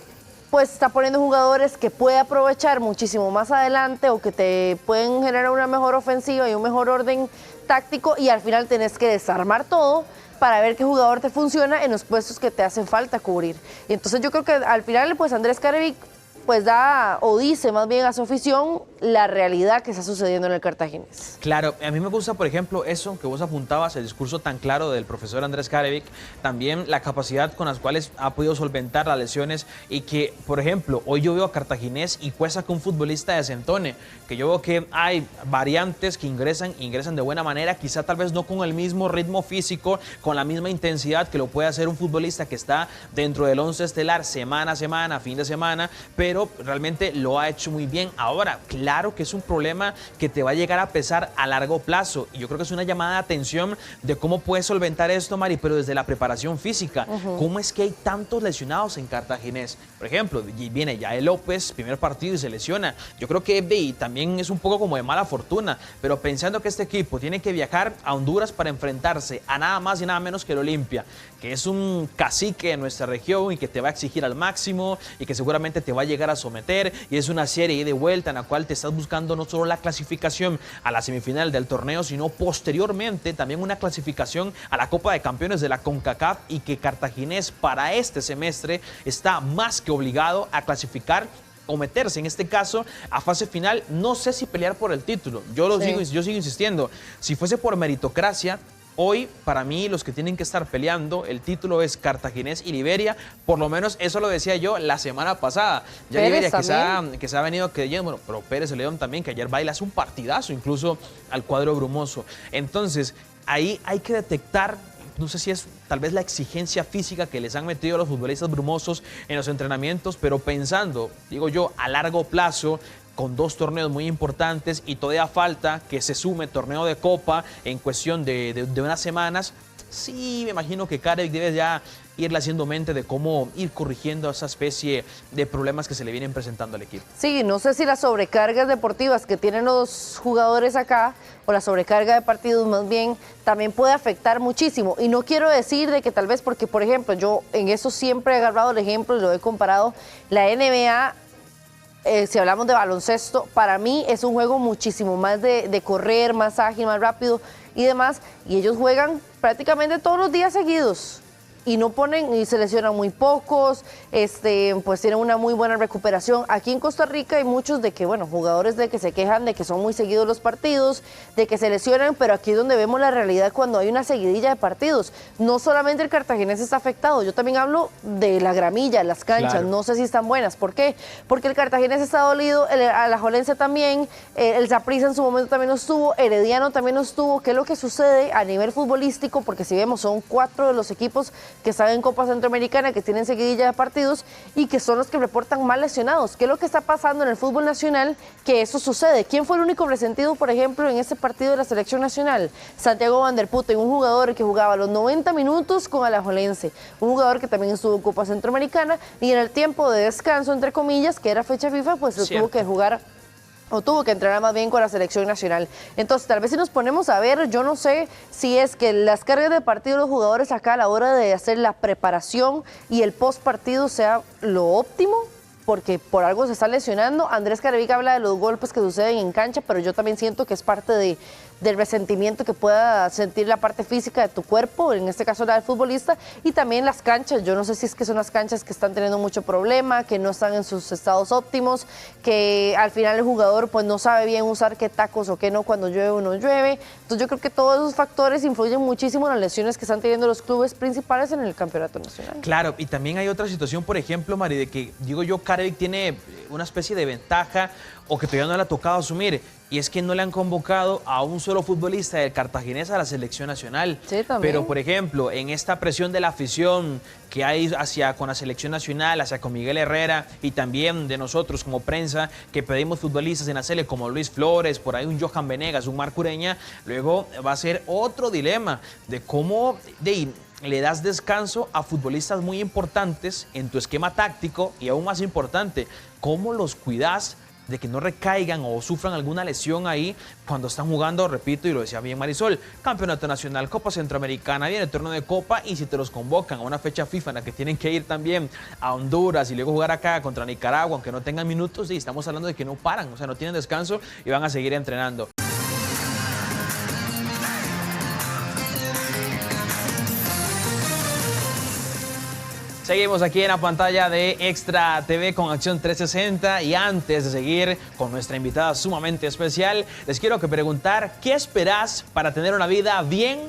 pues está poniendo jugadores que puede aprovechar muchísimo más adelante o que te pueden generar una mejor ofensiva y un mejor orden táctico, y al final tenés que desarmar todo para ver qué jugador te funciona en los puestos que te hacen falta cubrir. Y entonces yo creo que al final pues Andrés Carevic pues da o dice más bien a su afición la realidad que está sucediendo en el Cartaginés. Claro, a mí me gusta, por ejemplo, eso que vos apuntabas, el discurso tan claro del profesor Andrés Carevic, también la capacidad con las cuales ha podido solventar las lesiones, y que, por ejemplo, hoy yo veo a Cartaginés y cuesta que un futbolista desentone, que yo veo que hay variantes que ingresan de buena manera, quizá tal vez no con el mismo ritmo físico, con la misma intensidad que lo puede hacer un futbolista que está dentro del 11 estelar semana a semana, fin de semana, pero realmente lo ha hecho muy bien. Ahora, claro que es un problema que te va a llegar a pesar a largo plazo, y yo creo que es una llamada de atención de cómo puedes solventar esto, Mari, pero desde la preparación física. ¿Cómo es que hay tantos lesionados en Cartaginés? Por ejemplo, viene Yael López, primer partido y se lesiona. Yo creo que también es un poco como de mala fortuna, pero pensando que este equipo tiene que viajar a Honduras para enfrentarse a nada más y nada menos que el Olimpia, que es un cacique de nuestra región y que te va a exigir al máximo y que seguramente te va a llegar a someter, y es una serie de vuelta en la cual te estás buscando no solo la clasificación a la semifinal del torneo, sino posteriormente también una clasificación a la Copa de Campeones de la CONCACAF, y que Cartaginés para este semestre está más que obligado a clasificar o meterse en este caso a fase final. No sé si pelear por el título, yo sigo insistiendo, si fuese por meritocracia, hoy, para mí, los que tienen que estar peleando el título es Cartaginés y Liberia. Por lo menos eso lo decía yo la semana pasada. Ya Pérez Liberia que se ha venido creyendo, bueno, pero Pérez León también, que ayer baila, hace un partidazo incluso al cuadro brumoso. Entonces, ahí hay que detectar, no sé si es tal vez la exigencia física que les han metido a los futbolistas brumosos en los entrenamientos, pero pensando, digo yo, a largo plazo, con dos torneos muy importantes y todavía falta que se sume torneo de Copa en cuestión de unas semanas, sí me imagino que Carevic debe ya irle haciendo mente de cómo ir corrigiendo esa especie de problemas que se le vienen presentando al equipo. Sí, no sé si las sobrecargas deportivas que tienen los jugadores acá, o la sobrecarga de partidos más bien, también puede afectar muchísimo. Y no quiero decir de que tal vez, porque por ejemplo, yo en eso siempre he agarrado el ejemplo y lo he comparado, la NBA, si hablamos de baloncesto, para mí es un juego muchísimo más de correr, más ágil, más rápido y demás, y ellos juegan prácticamente todos los días seguidos y no ponen, y se lesionan muy pocos, pues tienen una muy buena recuperación. Aquí en Costa Rica hay muchos de que, bueno, jugadores de que se quejan de que son muy seguidos los partidos, de que se lesionan, pero aquí es donde vemos la realidad cuando hay una seguidilla de partidos. No solamente el Cartaginés está afectado, yo también hablo de la gramilla, las canchas, claro. No sé si están buenas. ¿Por qué? Porque el Cartaginés está dolido, el Alajuelense también, el Saprissa en su momento también no estuvo, Herediano también no estuvo. ¿Qué es lo que sucede a nivel futbolístico? Porque si vemos, son 4 de los equipos que están en Copa Centroamericana, que tienen seguidilla de partidos y que son los que reportan más lesionados. ¿Qué es lo que está pasando en el fútbol nacional? Que eso sucede. ¿Quién fue el único resentido, por ejemplo, en este partido de la selección nacional? Santiago Van der Putten, un jugador que jugaba los 90 minutos con Alajuelense, un jugador que también estuvo en Copa Centroamericana, y en el tiempo de descanso, entre comillas, que era fecha FIFA, pues lo tuvo que jugar o tuvo que entrenar más bien con la selección nacional. Entonces, tal vez si nos ponemos a ver, yo no sé si es que las cargas de partido de los jugadores acá a la hora de hacer la preparación y el post partido sea lo óptimo, porque por algo se está lesionando. Andrés Carevic habla de los golpes que suceden en cancha, pero yo también siento que es parte del resentimiento que pueda sentir la parte física de tu cuerpo, en este caso la del futbolista, y también las canchas. Yo no sé si es que son las canchas que están teniendo mucho problema, que no están en sus estados óptimos, que al final el jugador pues no sabe bien usar qué tacos o qué no cuando llueve o no llueve. Entonces yo creo que todos esos factores influyen muchísimo en las lesiones que están teniendo los clubes principales en el campeonato nacional. Claro, y también hay otra situación, por ejemplo, Mari, de que, digo yo, Carevic tiene una especie de ventaja o que todavía no le ha tocado asumir, y es que no le han convocado a un solo futbolista del Cartaginés a la selección nacional. Sí, también. Pero, por ejemplo, en esta presión de la afición que hay con la selección nacional, hacia con Miguel Herrera, y también de nosotros como prensa, que pedimos futbolistas en la sele como Luis Flores, por ahí un Johan Venegas, un Marco Ureña, luego va a ser otro dilema de cómo le das descanso a futbolistas muy importantes en tu esquema táctico, y aún más importante, cómo los cuidas de que no recaigan o sufran alguna lesión ahí cuando están jugando, repito, y lo decía bien Marisol, campeonato nacional, Copa Centroamericana, viene el torneo de Copa, y si te los convocan a una fecha FIFA en la que tienen que ir también a Honduras y luego jugar acá contra Nicaragua, aunque no tengan minutos, sí, estamos hablando de que no paran, o sea, no tienen descanso y van a seguir entrenando. Seguimos aquí en la pantalla de Extra TV con Acción 360, y antes de seguir con nuestra invitada sumamente especial, les quiero preguntar, ¿qué esperás para tener una vida bien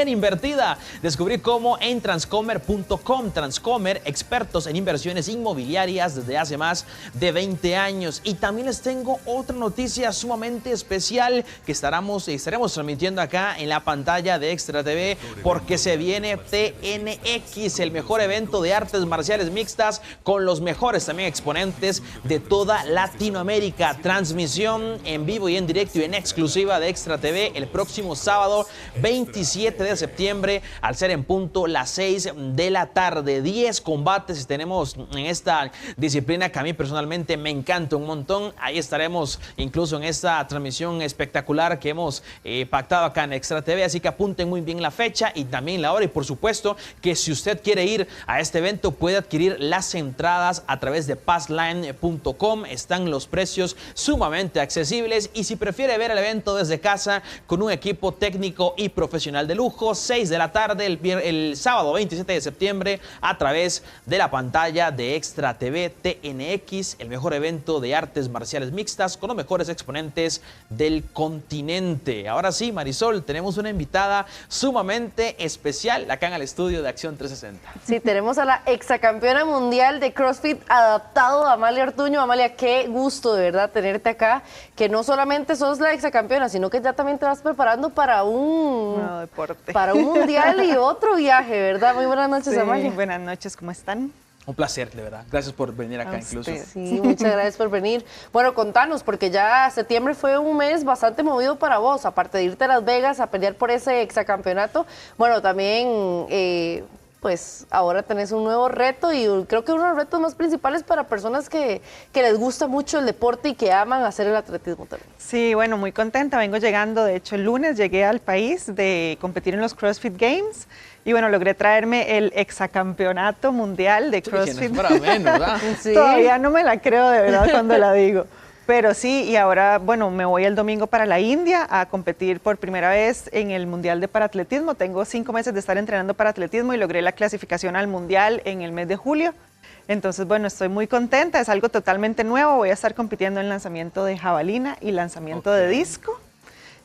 invertida? Descubrí cómo en transcomer.com. Transcomer, expertos en inversiones inmobiliarias desde hace más de 20 años. Y también les tengo otra noticia sumamente especial que estaremos transmitiendo acá en la pantalla de Extra TV, porque se viene TNX, el mejor evento de artes marciales mixtas con los mejores también exponentes de toda Latinoamérica. Transmisión en vivo y en directo y en exclusiva de Extra TV el próximo sábado 27 de septiembre al ser en punto las 6 de la tarde. 10 combates tenemos en esta disciplina que a mí personalmente me encanta un montón. Ahí estaremos incluso en esta transmisión espectacular que hemos pactado acá en Extra TV, así que apunten muy bien la fecha y también la hora, y por supuesto que si usted quiere ir a este evento puede adquirir las entradas a través de passline.com. Están los precios sumamente accesibles, y si prefiere ver el evento desde casa con un equipo técnico y profesional de lujo, 6 de la tarde el sábado 27 de septiembre a través de la pantalla de Extra TV. TNX, el mejor evento de artes marciales mixtas con los mejores exponentes del continente. Ahora sí, Marisol, tenemos una invitada sumamente especial acá en el estudio de Acción 360. Sí, tenemos a la exacampeona mundial de CrossFit adaptado, Amalia Ortuño. Amalia, qué gusto de verdad tenerte acá, que no solamente sos la exacampeona, sino que ya también te vas preparando para un mundial y otro viaje, ¿verdad? Muy buenas noches, sí, Amalia. Buenas noches, ¿cómo están? Un placer, de verdad. Gracias por venir acá incluso. Sí, muchas gracias por venir. Bueno, contanos, porque ya septiembre fue un mes bastante movido para vos, aparte de irte a Las Vegas a pelear por ese exacampeonato. Bueno, también pues ahora tenés un nuevo reto, y creo que uno de los retos más principales para personas que les gusta mucho el deporte y que aman hacer el atletismo también. Sí, bueno, muy contenta. Vengo llegando, de hecho el lunes llegué al país de competir en los CrossFit Games, y bueno, logré traerme el exacampeonato mundial de CrossFit. No es para menos, ¿verdad? Sí. Todavía no me la creo de verdad cuando la digo. Pero sí, y ahora, bueno, me voy el domingo para la India a competir por primera vez en el Mundial de Paratletismo. Tengo 5 meses de estar entrenando paratletismo y logré la clasificación al Mundial en el mes de julio. Entonces, bueno, estoy muy contenta, es algo totalmente nuevo. Voy a estar compitiendo en lanzamiento de jabalina y lanzamiento de disco.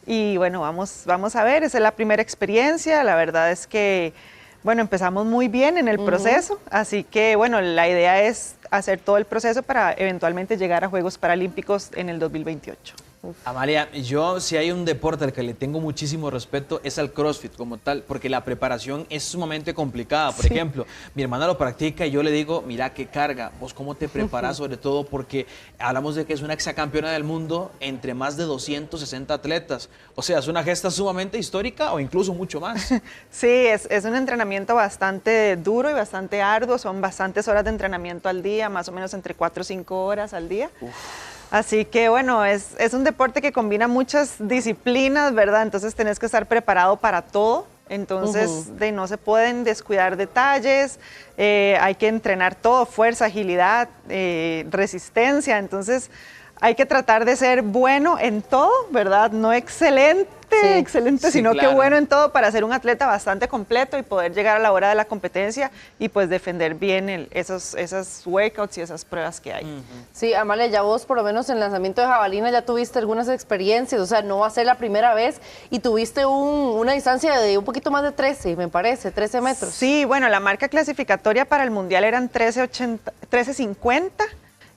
Y bueno, vamos a ver, esa es la primera experiencia. La verdad es que, bueno, empezamos muy bien en el proceso, así que, bueno, la idea es hacer todo el proceso para eventualmente llegar a Juegos Paralímpicos en el 2028. Amalia, yo si hay un deporte al que le tengo muchísimo respeto es al CrossFit como tal, porque la preparación es sumamente complicada. Por ejemplo, mi hermana lo practica y yo le digo, mira qué carga, vos cómo te preparas, sobre todo porque hablamos de que es una exacampeona del mundo entre más de 260 atletas. O sea, es una gesta sumamente histórica o incluso mucho más. Sí, es un entrenamiento bastante duro y bastante arduo, son bastantes horas de entrenamiento al día, más o menos entre 4 o 5 horas al día. Uf. Así que bueno, es un deporte que combina muchas disciplinas, ¿verdad? Entonces tenés que estar preparado para todo. Entonces no se pueden descuidar detalles, hay que entrenar todo, fuerza, agilidad, resistencia. Entonces hay que tratar de ser bueno en todo, ¿verdad? No excelente, Sí, sino claro. que bueno en todo para ser un atleta bastante completo y poder llegar a la hora de la competencia y pues defender bien esos workouts y esas pruebas que hay. Sí, Amalia, ya vos por lo menos en lanzamiento de jabalina ya tuviste algunas experiencias, o sea, no va a ser la primera vez y tuviste una distancia de un poquito más de 13, me parece, 13 metros. Sí, bueno, la marca clasificatoria para el Mundial eran 13.50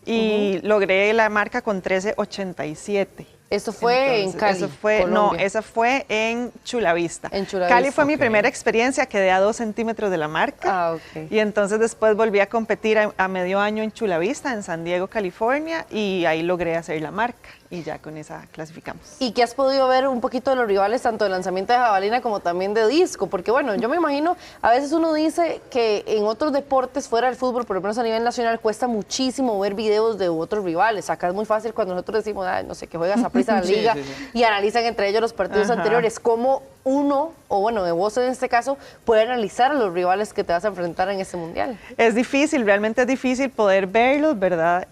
y logré la marca con 13.87. Eso fue en Cali, Eso fue, Colombia. no, esa fue en Chulavista. En Chulavista. Cali fue mi Ok. primera experiencia, quedé a 2 centímetros de la marca. Ah, ok. Y entonces después volví a competir a medio año en Chulavista, en San Diego, California, y ahí logré hacer la marca. Y ya con esa clasificamos. ¿Y qué has podido ver un poquito de los rivales, tanto de lanzamiento de jabalina como también de disco? Porque bueno, yo me imagino, a veces uno dice que en otros deportes fuera del fútbol, por lo menos a nivel nacional, cuesta muchísimo ver videos de otros rivales. Acá es muy fácil cuando nosotros decimos, no sé, que juegas a prisa la Sí, liga sí, sí. y analizan entre ellos los partidos Ajá. anteriores. ¿Cómo uno, o bueno, de vos en este caso, puede analizar a los rivales que te vas a enfrentar en este mundial? Es difícil, realmente es difícil poder verlos, ¿verdad?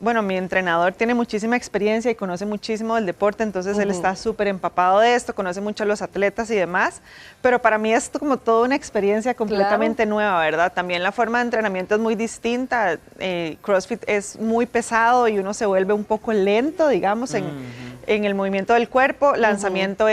Bueno, mi entrenador tiene muchísima experiencia y conoce muchísimo del deporte, entonces él está súper empapado de esto, conoce mucho a los atletas y demás, pero para mí es como toda una experiencia completamente nueva, ¿verdad? También la forma de entrenamiento es muy distinta, CrossFit es muy pesado y uno se vuelve un poco lento, digamos, en el movimiento del cuerpo, lanzamiento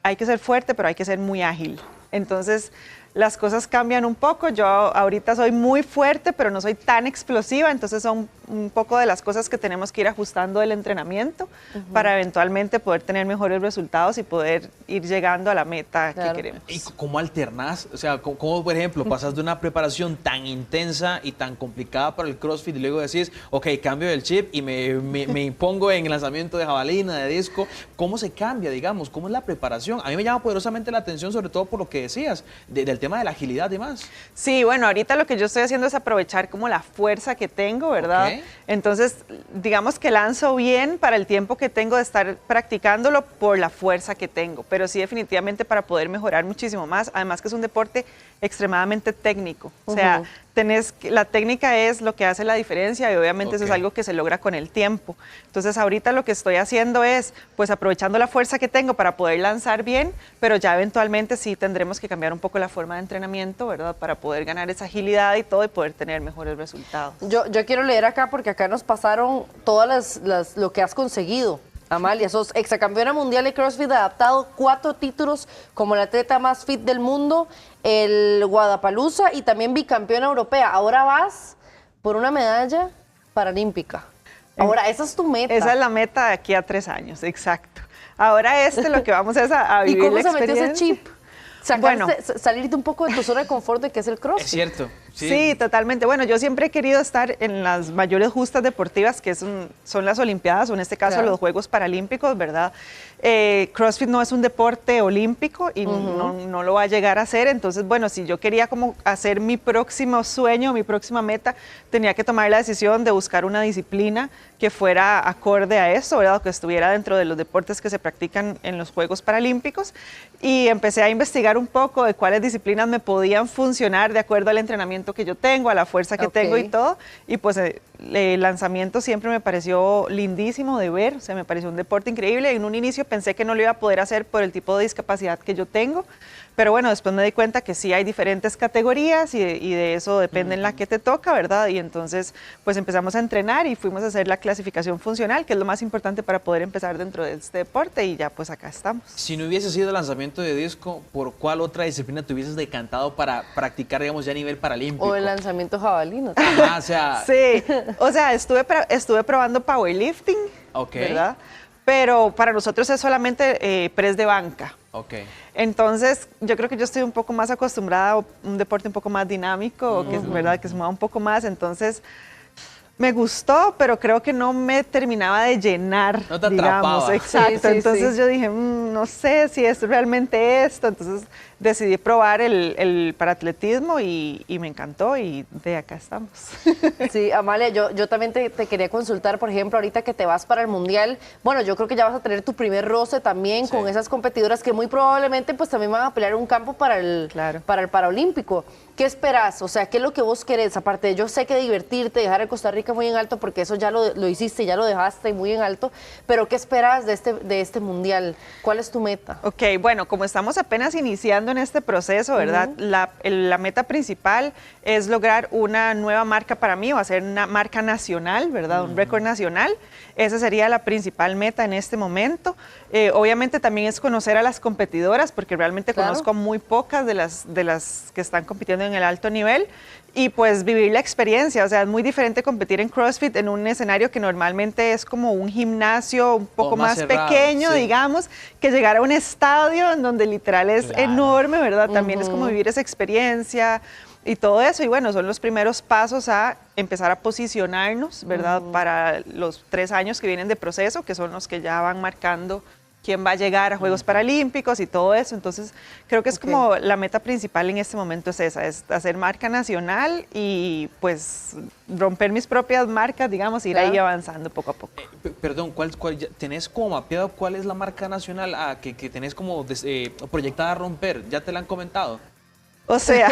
hay que ser fuerte, pero hay que ser muy ágil. Entonces, las cosas cambian un poco. Yo ahorita soy muy fuerte, pero no soy tan explosiva, entonces son un poco de las cosas que tenemos que ir ajustando del entrenamiento para eventualmente poder tener mejores resultados y poder ir llegando a la meta Claro. que queremos. ¿Y cómo alternás? O sea, ¿cómo, por ejemplo, pasas de una preparación tan intensa y tan complicada para el CrossFit y luego decís, ok, cambio el chip y me impongo en lanzamiento de jabalina, de disco? ¿Cómo se cambia, digamos? ¿Cómo es la preparación? A mí me llama poderosamente la atención, sobre todo por lo que decías, del tema de la agilidad y demás. Sí, bueno, ahorita lo que yo estoy haciendo es aprovechar como la fuerza que tengo, ¿verdad? Ok. Entonces, digamos que lanzo bien para el tiempo que tengo de estar practicándolo por la fuerza que tengo, pero sí definitivamente para poder mejorar muchísimo más, además que es un deporte extremadamente técnico, o sea, la técnica es lo que hace la diferencia y obviamente eso es Ok. algo que se logra con el tiempo. Entonces ahorita lo que estoy haciendo es pues aprovechando la fuerza que tengo para poder lanzar bien, pero ya eventualmente sí tendremos que cambiar un poco la forma de entrenamiento, ¿verdad? Para poder ganar esa agilidad y todo y poder tener mejores resultados. Yo quiero leer acá porque acá nos pasaron todas lo que has conseguido. Amalia, sos exacampeona mundial de CrossFit adaptado, 4 títulos como la atleta más fit del mundo, el Guadalajara y también bicampeona europea. Ahora vas por una medalla paralímpica. Ahora, esa es tu meta. Esa es la meta de aquí a 3 años, exacto. Ahora lo que vamos es a ¿Y vivir cómo la se metió ese experiencia. chip? Salirte un poco de tu zona de confort de que es el CrossFit. Es cierto. Sí, totalmente. Bueno, yo siempre he querido estar en las mayores justas deportivas, que son las Olimpiadas, o en este caso Claro. los Juegos Paralímpicos, ¿verdad? CrossFit no es un deporte olímpico y no lo va a llegar a ser. Entonces, bueno, si yo quería como hacer mi próximo sueño, mi próxima meta, tenía que tomar la decisión de buscar una disciplina que fuera acorde a eso, ¿verdad? Que estuviera dentro de los deportes que se practican en los Juegos Paralímpicos. Y empecé a investigar un poco de cuáles disciplinas me podían funcionar de acuerdo al entrenamiento que yo tengo, a la fuerza que tengo y todo. Y pues el lanzamiento siempre me pareció lindísimo de ver, o sea, me pareció un deporte increíble. En un inicio pensé que no lo iba a poder hacer por el tipo de discapacidad que yo tengo, pero bueno, después me di cuenta que sí hay diferentes categorías y de eso depende en la que te toca, ¿verdad? Y entonces pues empezamos a entrenar y fuimos a hacer la clasificación funcional, que es lo más importante para poder empezar dentro de este deporte y ya pues acá estamos. Si no hubiese sido lanzamiento de disco, ¿por cuál otra disciplina te hubieses decantado para practicar, digamos, ya a nivel paralímpico? O el lanzamiento jabalino. Ajá, o sea, Sí, o sea, estuve probando powerlifting, Ok. ¿verdad? Pero para nosotros es solamente press de banca. ok. Entonces, yo creo que yo estoy un poco más acostumbrada a un deporte un poco más dinámico, que es verdad que se mueva un poco más. Entonces, me gustó, pero creo que no me terminaba de llenar. No te digamos. atrapaba. Exacto. Sí, sí, Entonces sí. yo dije, no sé si es realmente esto. Entonces decidí probar el paratletismo y me encantó y de acá estamos. Sí, Amalia, yo también te quería consultar, por ejemplo, ahorita que te vas para el Mundial, bueno, yo creo que ya vas a tener tu primer roce también con esas competidoras que muy probablemente pues también van a pelear un campo para el Paraolímpico. ¿Qué esperas? O sea, ¿qué es lo que vos querés? Aparte de yo sé que divertirte, dejar a Costa Rica Rica muy en alto porque eso ya lo hiciste, ya lo dejaste muy en alto, pero ¿qué esperas de este mundial? ¿Cuál es tu meta? Ok, bueno, como estamos apenas iniciando en este proceso, ¿verdad? La meta principal es lograr una nueva marca para mí, o hacer una marca nacional, ¿verdad? Un récord nacional. Esa sería la principal meta en este momento. Obviamente también es conocer a las competidoras, porque realmente conozco muy pocas de las que están compitiendo en el alto nivel, y pues vivir la experiencia. O sea, es muy diferente competir en CrossFit en un escenario que normalmente es como un gimnasio un poco más cerrado, pequeño, digamos, que llegar a un estadio en donde literal es enorme, ¿verdad? También es como vivir esa experiencia y todo eso. Y bueno, son los primeros pasos a empezar a posicionarnos, ¿verdad? Para los 3 años que vienen de proceso, que son los que ya van marcando quién va a llegar a Juegos Paralímpicos y todo eso. Entonces, creo que es como la meta principal en este momento es esa, es hacer marca nacional y pues romper mis propias marcas, digamos, ir ahí avanzando poco a poco. Perdón, ¿tenés como mapeado cuál es la marca nacional que tenés como proyectada a romper? ¿Ya te la han comentado? O sea,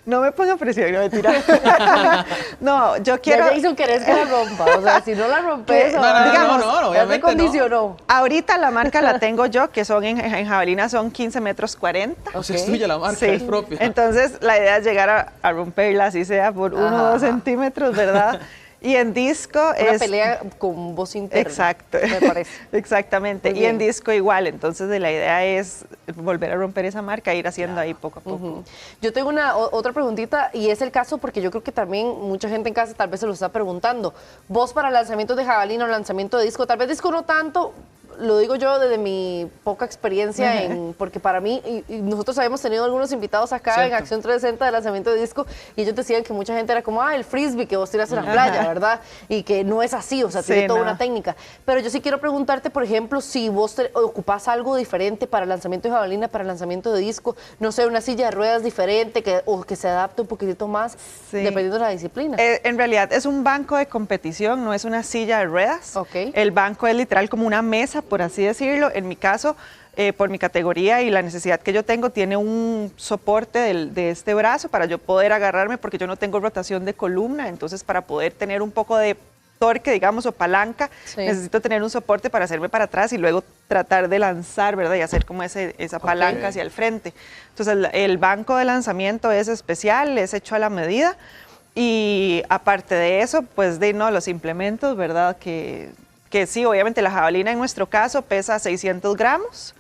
no me ponga presión, no mentira. No, yo quiero... Ya Jason, querés que la rompa, o sea, si no la rompes, digamos, ya te condicionó. Ahorita la marca la tengo yo, que son en jabalina son 15 metros 40. O sea, es tuya la marca, es propia. Entonces, la idea es llegar a romperla, así sea por 1 o 2 centímetros, ¿verdad? Y en disco Una pelea con voz interna. Exacto. Me parece. Exactamente. Y en disco igual. Entonces la idea es volver a romper esa marca e ir haciendo ahí poco a poco. Yo tengo otra preguntita y es el caso porque yo creo que también mucha gente en casa tal vez se lo está preguntando. Vos para lanzamientos de jabalina o lanzamiento de disco, tal vez disco no tanto, lo digo yo desde mi poca experiencia, porque para mí, y nosotros habíamos tenido algunos invitados acá en Acción 360 de lanzamiento de disco, y ellos decían que mucha gente era como, el frisbee que vos tiras en la playa, ¿verdad? Y que no es así, o sea, tiene toda una técnica. Pero yo sí quiero preguntarte, por ejemplo, si vos ocupás algo diferente para el lanzamiento de jabalina, para el lanzamiento de disco, no sé, una silla de ruedas diferente o que se adapte un poquitito más, dependiendo de la disciplina. En realidad es un banco de competición, no es una silla de ruedas. El banco es literal como una mesa, por así decirlo. En mi caso, por mi categoría y la necesidad que yo tengo, tiene un soporte de este brazo para yo poder agarrarme, porque yo no tengo rotación de columna. Entonces, para poder tener un poco de torque, digamos, o palanca, necesito tener un soporte para hacerme para atrás y luego tratar de lanzar, ¿verdad? Y hacer como esa palanca hacia el frente. Entonces, el banco de lanzamiento es especial, es hecho a la medida. Y aparte de eso, pues los implementos, ¿verdad? Que sí, obviamente la jabalina en nuestro caso pesa 600 gramos.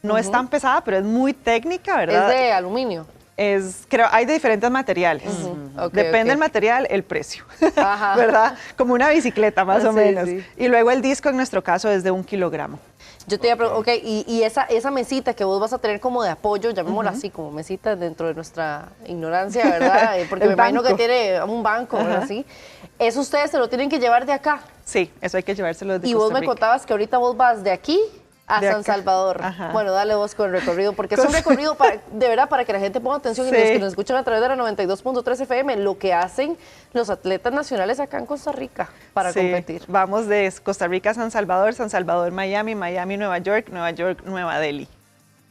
No es tan pesada, pero es muy técnica, ¿verdad? ¿Es de aluminio? Hay de diferentes materiales. Depende del material, el precio, ¿verdad? Como una bicicleta más o menos. Y luego el disco en nuestro caso es de 1 kilogramo. Yo te iba a preguntar, y esa mesita que vos vas a tener como de apoyo, llamémosla así, como mesita dentro de nuestra ignorancia, ¿verdad? Porque me imagino que tiene un banco, ¿verdad? Así. ¿Eso ustedes se lo tienen que llevar de acá? Sí, eso hay que llevárselo de Costa Rica. Y vos me contabas que ahorita vos vas de aquí a San Salvador. Bueno, dale vos con el recorrido, porque es un recorrido de verdad para que la gente ponga atención y los que nos escuchan a través de la 92.3 FM, lo que hacen los atletas nacionales acá en Costa Rica para competir. Vamos de Costa Rica a San Salvador, Miami, Nueva York, Nueva Delhi.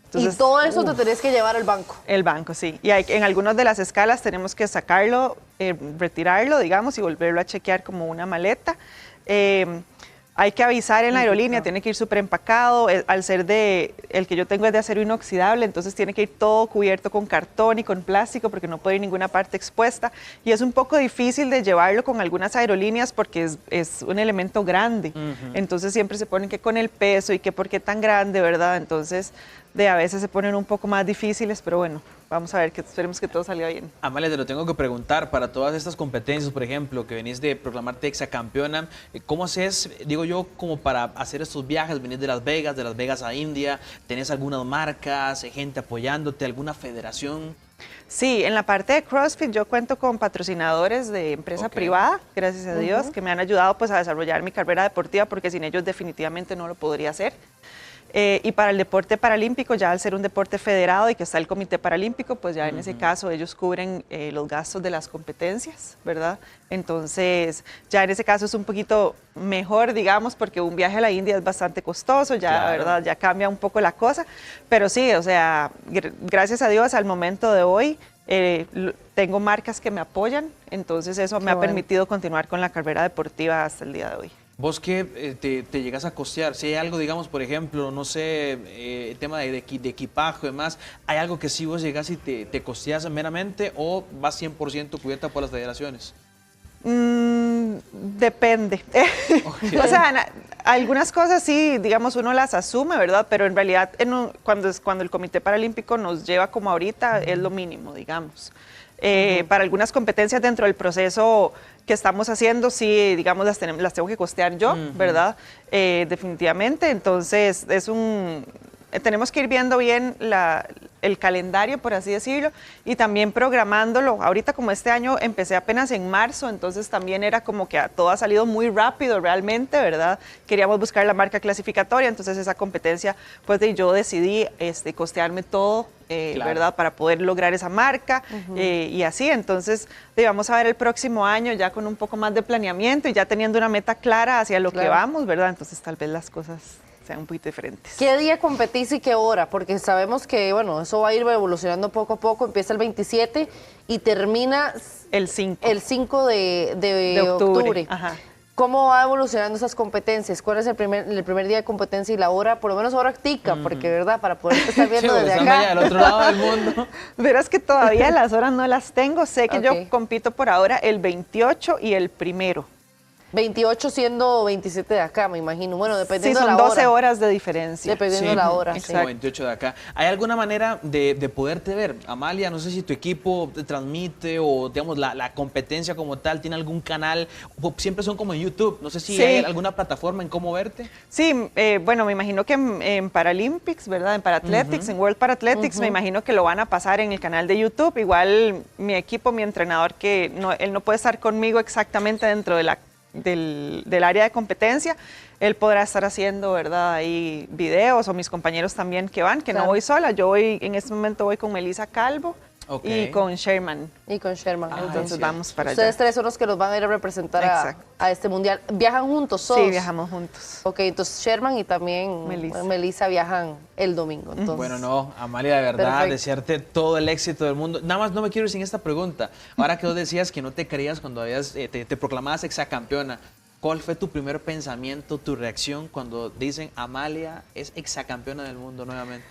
Entonces, y todo eso te tenés que llevar al banco. El banco, sí. Y en algunas de las escalas tenemos que sacarlo, retirarlo, digamos, y volverlo a chequear como una maleta. Hay que avisar en la aerolínea, tiene que ir súper empacado. Al ser el que yo tengo es de acero inoxidable, entonces tiene que ir todo cubierto con cartón y con plástico porque no puede ir ninguna parte expuesta. Y es un poco difícil de llevarlo con algunas aerolíneas porque es un elemento grande. Entonces siempre se ponen que con el peso y que por qué tan grande, ¿verdad? Entonces a veces se ponen un poco más difíciles, pero bueno, vamos a ver, que esperemos que todo salga bien. Amalia, te lo tengo que preguntar, para todas estas competencias, por ejemplo, que venís de proclamarte exacampeona, ¿cómo haces, digo yo, como para hacer estos viajes? Venís de Las Vegas a India, ¿tenés algunas marcas, gente apoyándote, alguna federación? Sí, en la parte de CrossFit yo cuento con patrocinadores de empresa privada, gracias a Dios, que me han ayudado pues a desarrollar mi carrera deportiva, porque sin ellos definitivamente no lo podría hacer. Y para el deporte paralímpico, ya al ser un deporte federado y que está el Comité Paralímpico, pues ya en ese caso ellos cubren los gastos de las competencias, ¿verdad? Entonces, ya en ese caso es un poquito mejor, digamos, porque un viaje a la India es bastante costoso, ya, claro, ¿verdad? Ya cambia un poco la cosa, pero sí, o sea, gracias a Dios al momento de hoy tengo marcas que me apoyan, entonces eso me ha permitido continuar con la carrera deportiva hasta el día de hoy. ¿Vos qué te llegas a costear? Si hay algo, digamos, por ejemplo, no sé, el tema de equipaje y demás, ¿hay algo que si vos llegas y te costeas meramente o vas 100% cubierta por las federaciones? Depende. Okay. O sea, algunas cosas sí, digamos, uno las asume, ¿verdad? Pero en realidad cuando el Comité Paralímpico nos lleva como ahorita, es lo mínimo, digamos. Para algunas competencias dentro del proceso que estamos haciendo, sí, digamos, las tengo que costear yo, ¿verdad? Definitivamente, entonces tenemos que ir viendo bien el calendario, por así decirlo, y también programándolo. Ahorita, como este año empecé apenas en marzo, entonces también era como que todo ha salido muy rápido realmente, ¿verdad? Queríamos buscar la marca clasificatoria, entonces esa competencia, pues yo decidí costearme todo, claro, ¿verdad? Para poder lograr esa marca y así. Entonces, vamos a ver el próximo año ya con un poco más de planeamiento y ya teniendo una meta clara hacia lo que vamos, ¿verdad? Entonces, tal vez las cosas sean un poquito diferentes. ¿Qué día competís y qué hora? Porque sabemos que, bueno, eso va a ir evolucionando poco a poco. Empieza el 27 y termina el 5. El 5 de octubre. Ajá. ¿Cómo va evolucionando esas competencias? ¿Cuál es el primer día de competencia y la hora? Por lo menos hora tica, porque, ¿verdad? Para poder estar viendo desde acá. Al otro lado del mundo. Verás que todavía las horas no las tengo. Sé que yo compito por ahora el 28 y el 1. 28 siendo 27 de acá, me imagino. Bueno, dependiendo de la hora. Sí, son 12 horas de diferencia. Dependiendo de la hora. Exacto. 28 de acá. ¿Hay alguna manera de poderte ver, Amalia? No sé si tu equipo te transmite o, digamos, la competencia como tal, ¿tiene algún canal? Siempre son como en YouTube. No sé si hay alguna plataforma en cómo verte. Sí, bueno, me imagino que en Paralympics, ¿verdad? En Parathletics, en World Parathletics, me imagino que lo van a pasar en el canal de YouTube. Igual mi equipo, mi entrenador, que él no puede estar conmigo exactamente dentro de del área de competencia, él podrá estar haciendo, ¿verdad? Ahí videos, o mis compañeros también que van, que no voy sola. Yo en este momento voy con Melissa Calvo y con Sherman. Entonces vamos para allá. Ustedes tres son los que los van a ir a representar a este mundial. ¿Viajan juntos todos? Sí, viajamos juntos. Ok, entonces Sherman y también Melissa viajan el domingo. Entonces. Bueno, no, Amalia, de verdad, desearte todo el éxito del mundo. Nada más no me quiero ir sin esta pregunta. Ahora que vos decías que no te creías cuando te proclamabas exacampeona, ¿cuál fue tu primer pensamiento, tu reacción cuando dicen Amalia es exacampeona del mundo nuevamente?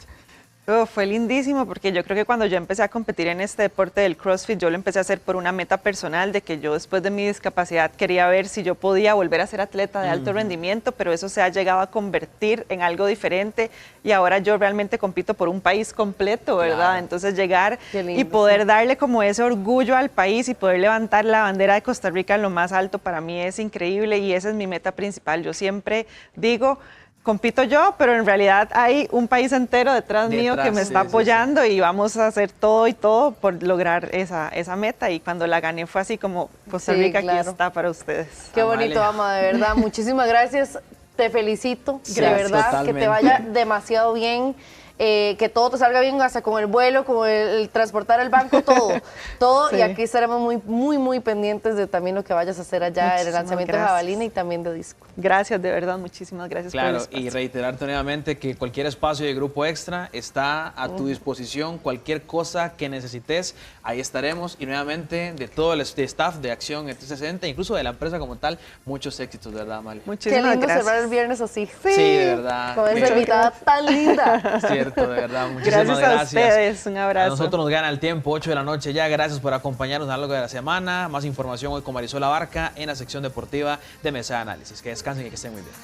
Fue lindísimo porque yo creo que cuando yo empecé a competir en este deporte del CrossFit, yo lo empecé a hacer por una meta personal de que yo después de mi discapacidad quería ver si yo podía volver a ser atleta de alto rendimiento, pero eso se ha llegado a convertir en algo diferente y ahora yo realmente compito por un país completo, ¿verdad? Claro. Entonces llegar y poder darle como ese orgullo al país y poder levantar la bandera de Costa Rica en lo más alto para mí es increíble y esa es mi meta principal. Yo siempre digo, compito yo, pero en realidad hay un país entero detrás mío que me está apoyando y vamos a hacer todo y todo por lograr esa meta. Y cuando la gané fue así como, Costa Rica aquí está para ustedes. Qué bonito, Ama, de verdad. Muchísimas gracias. Te felicito, de verdad, totalmente. Que te vaya demasiado bien. Que todo te salga bien, hasta con el vuelo, con el transportar el banco, todo. Sí. Y aquí estaremos muy pendientes de también lo que vayas a hacer allá, el lanzamiento de jabalina y también de disco. Gracias, de verdad, muchísimas gracias por el espacio. Y reiterarte nuevamente que cualquier espacio de Grupo Extra está a tu disposición, cualquier cosa que necesites, ahí estaremos. Y nuevamente, de todo el staff de Acción 360, incluso de la empresa como tal, muchos éxitos, de verdad, Amalia. Muchísimas gracias. Qué lindo cerrar el viernes así. Sí, de verdad. Con esa invitada tan linda. Cierto, de verdad, muchísimas gracias. A ustedes, un abrazo. A nosotros nos gana el tiempo, 8 de la noche ya. Gracias por acompañarnos a lo largo de la semana. Más información hoy con Marisol Abarca en la sección deportiva de Mesa de Análisis. Que descansen y que estén muy bien.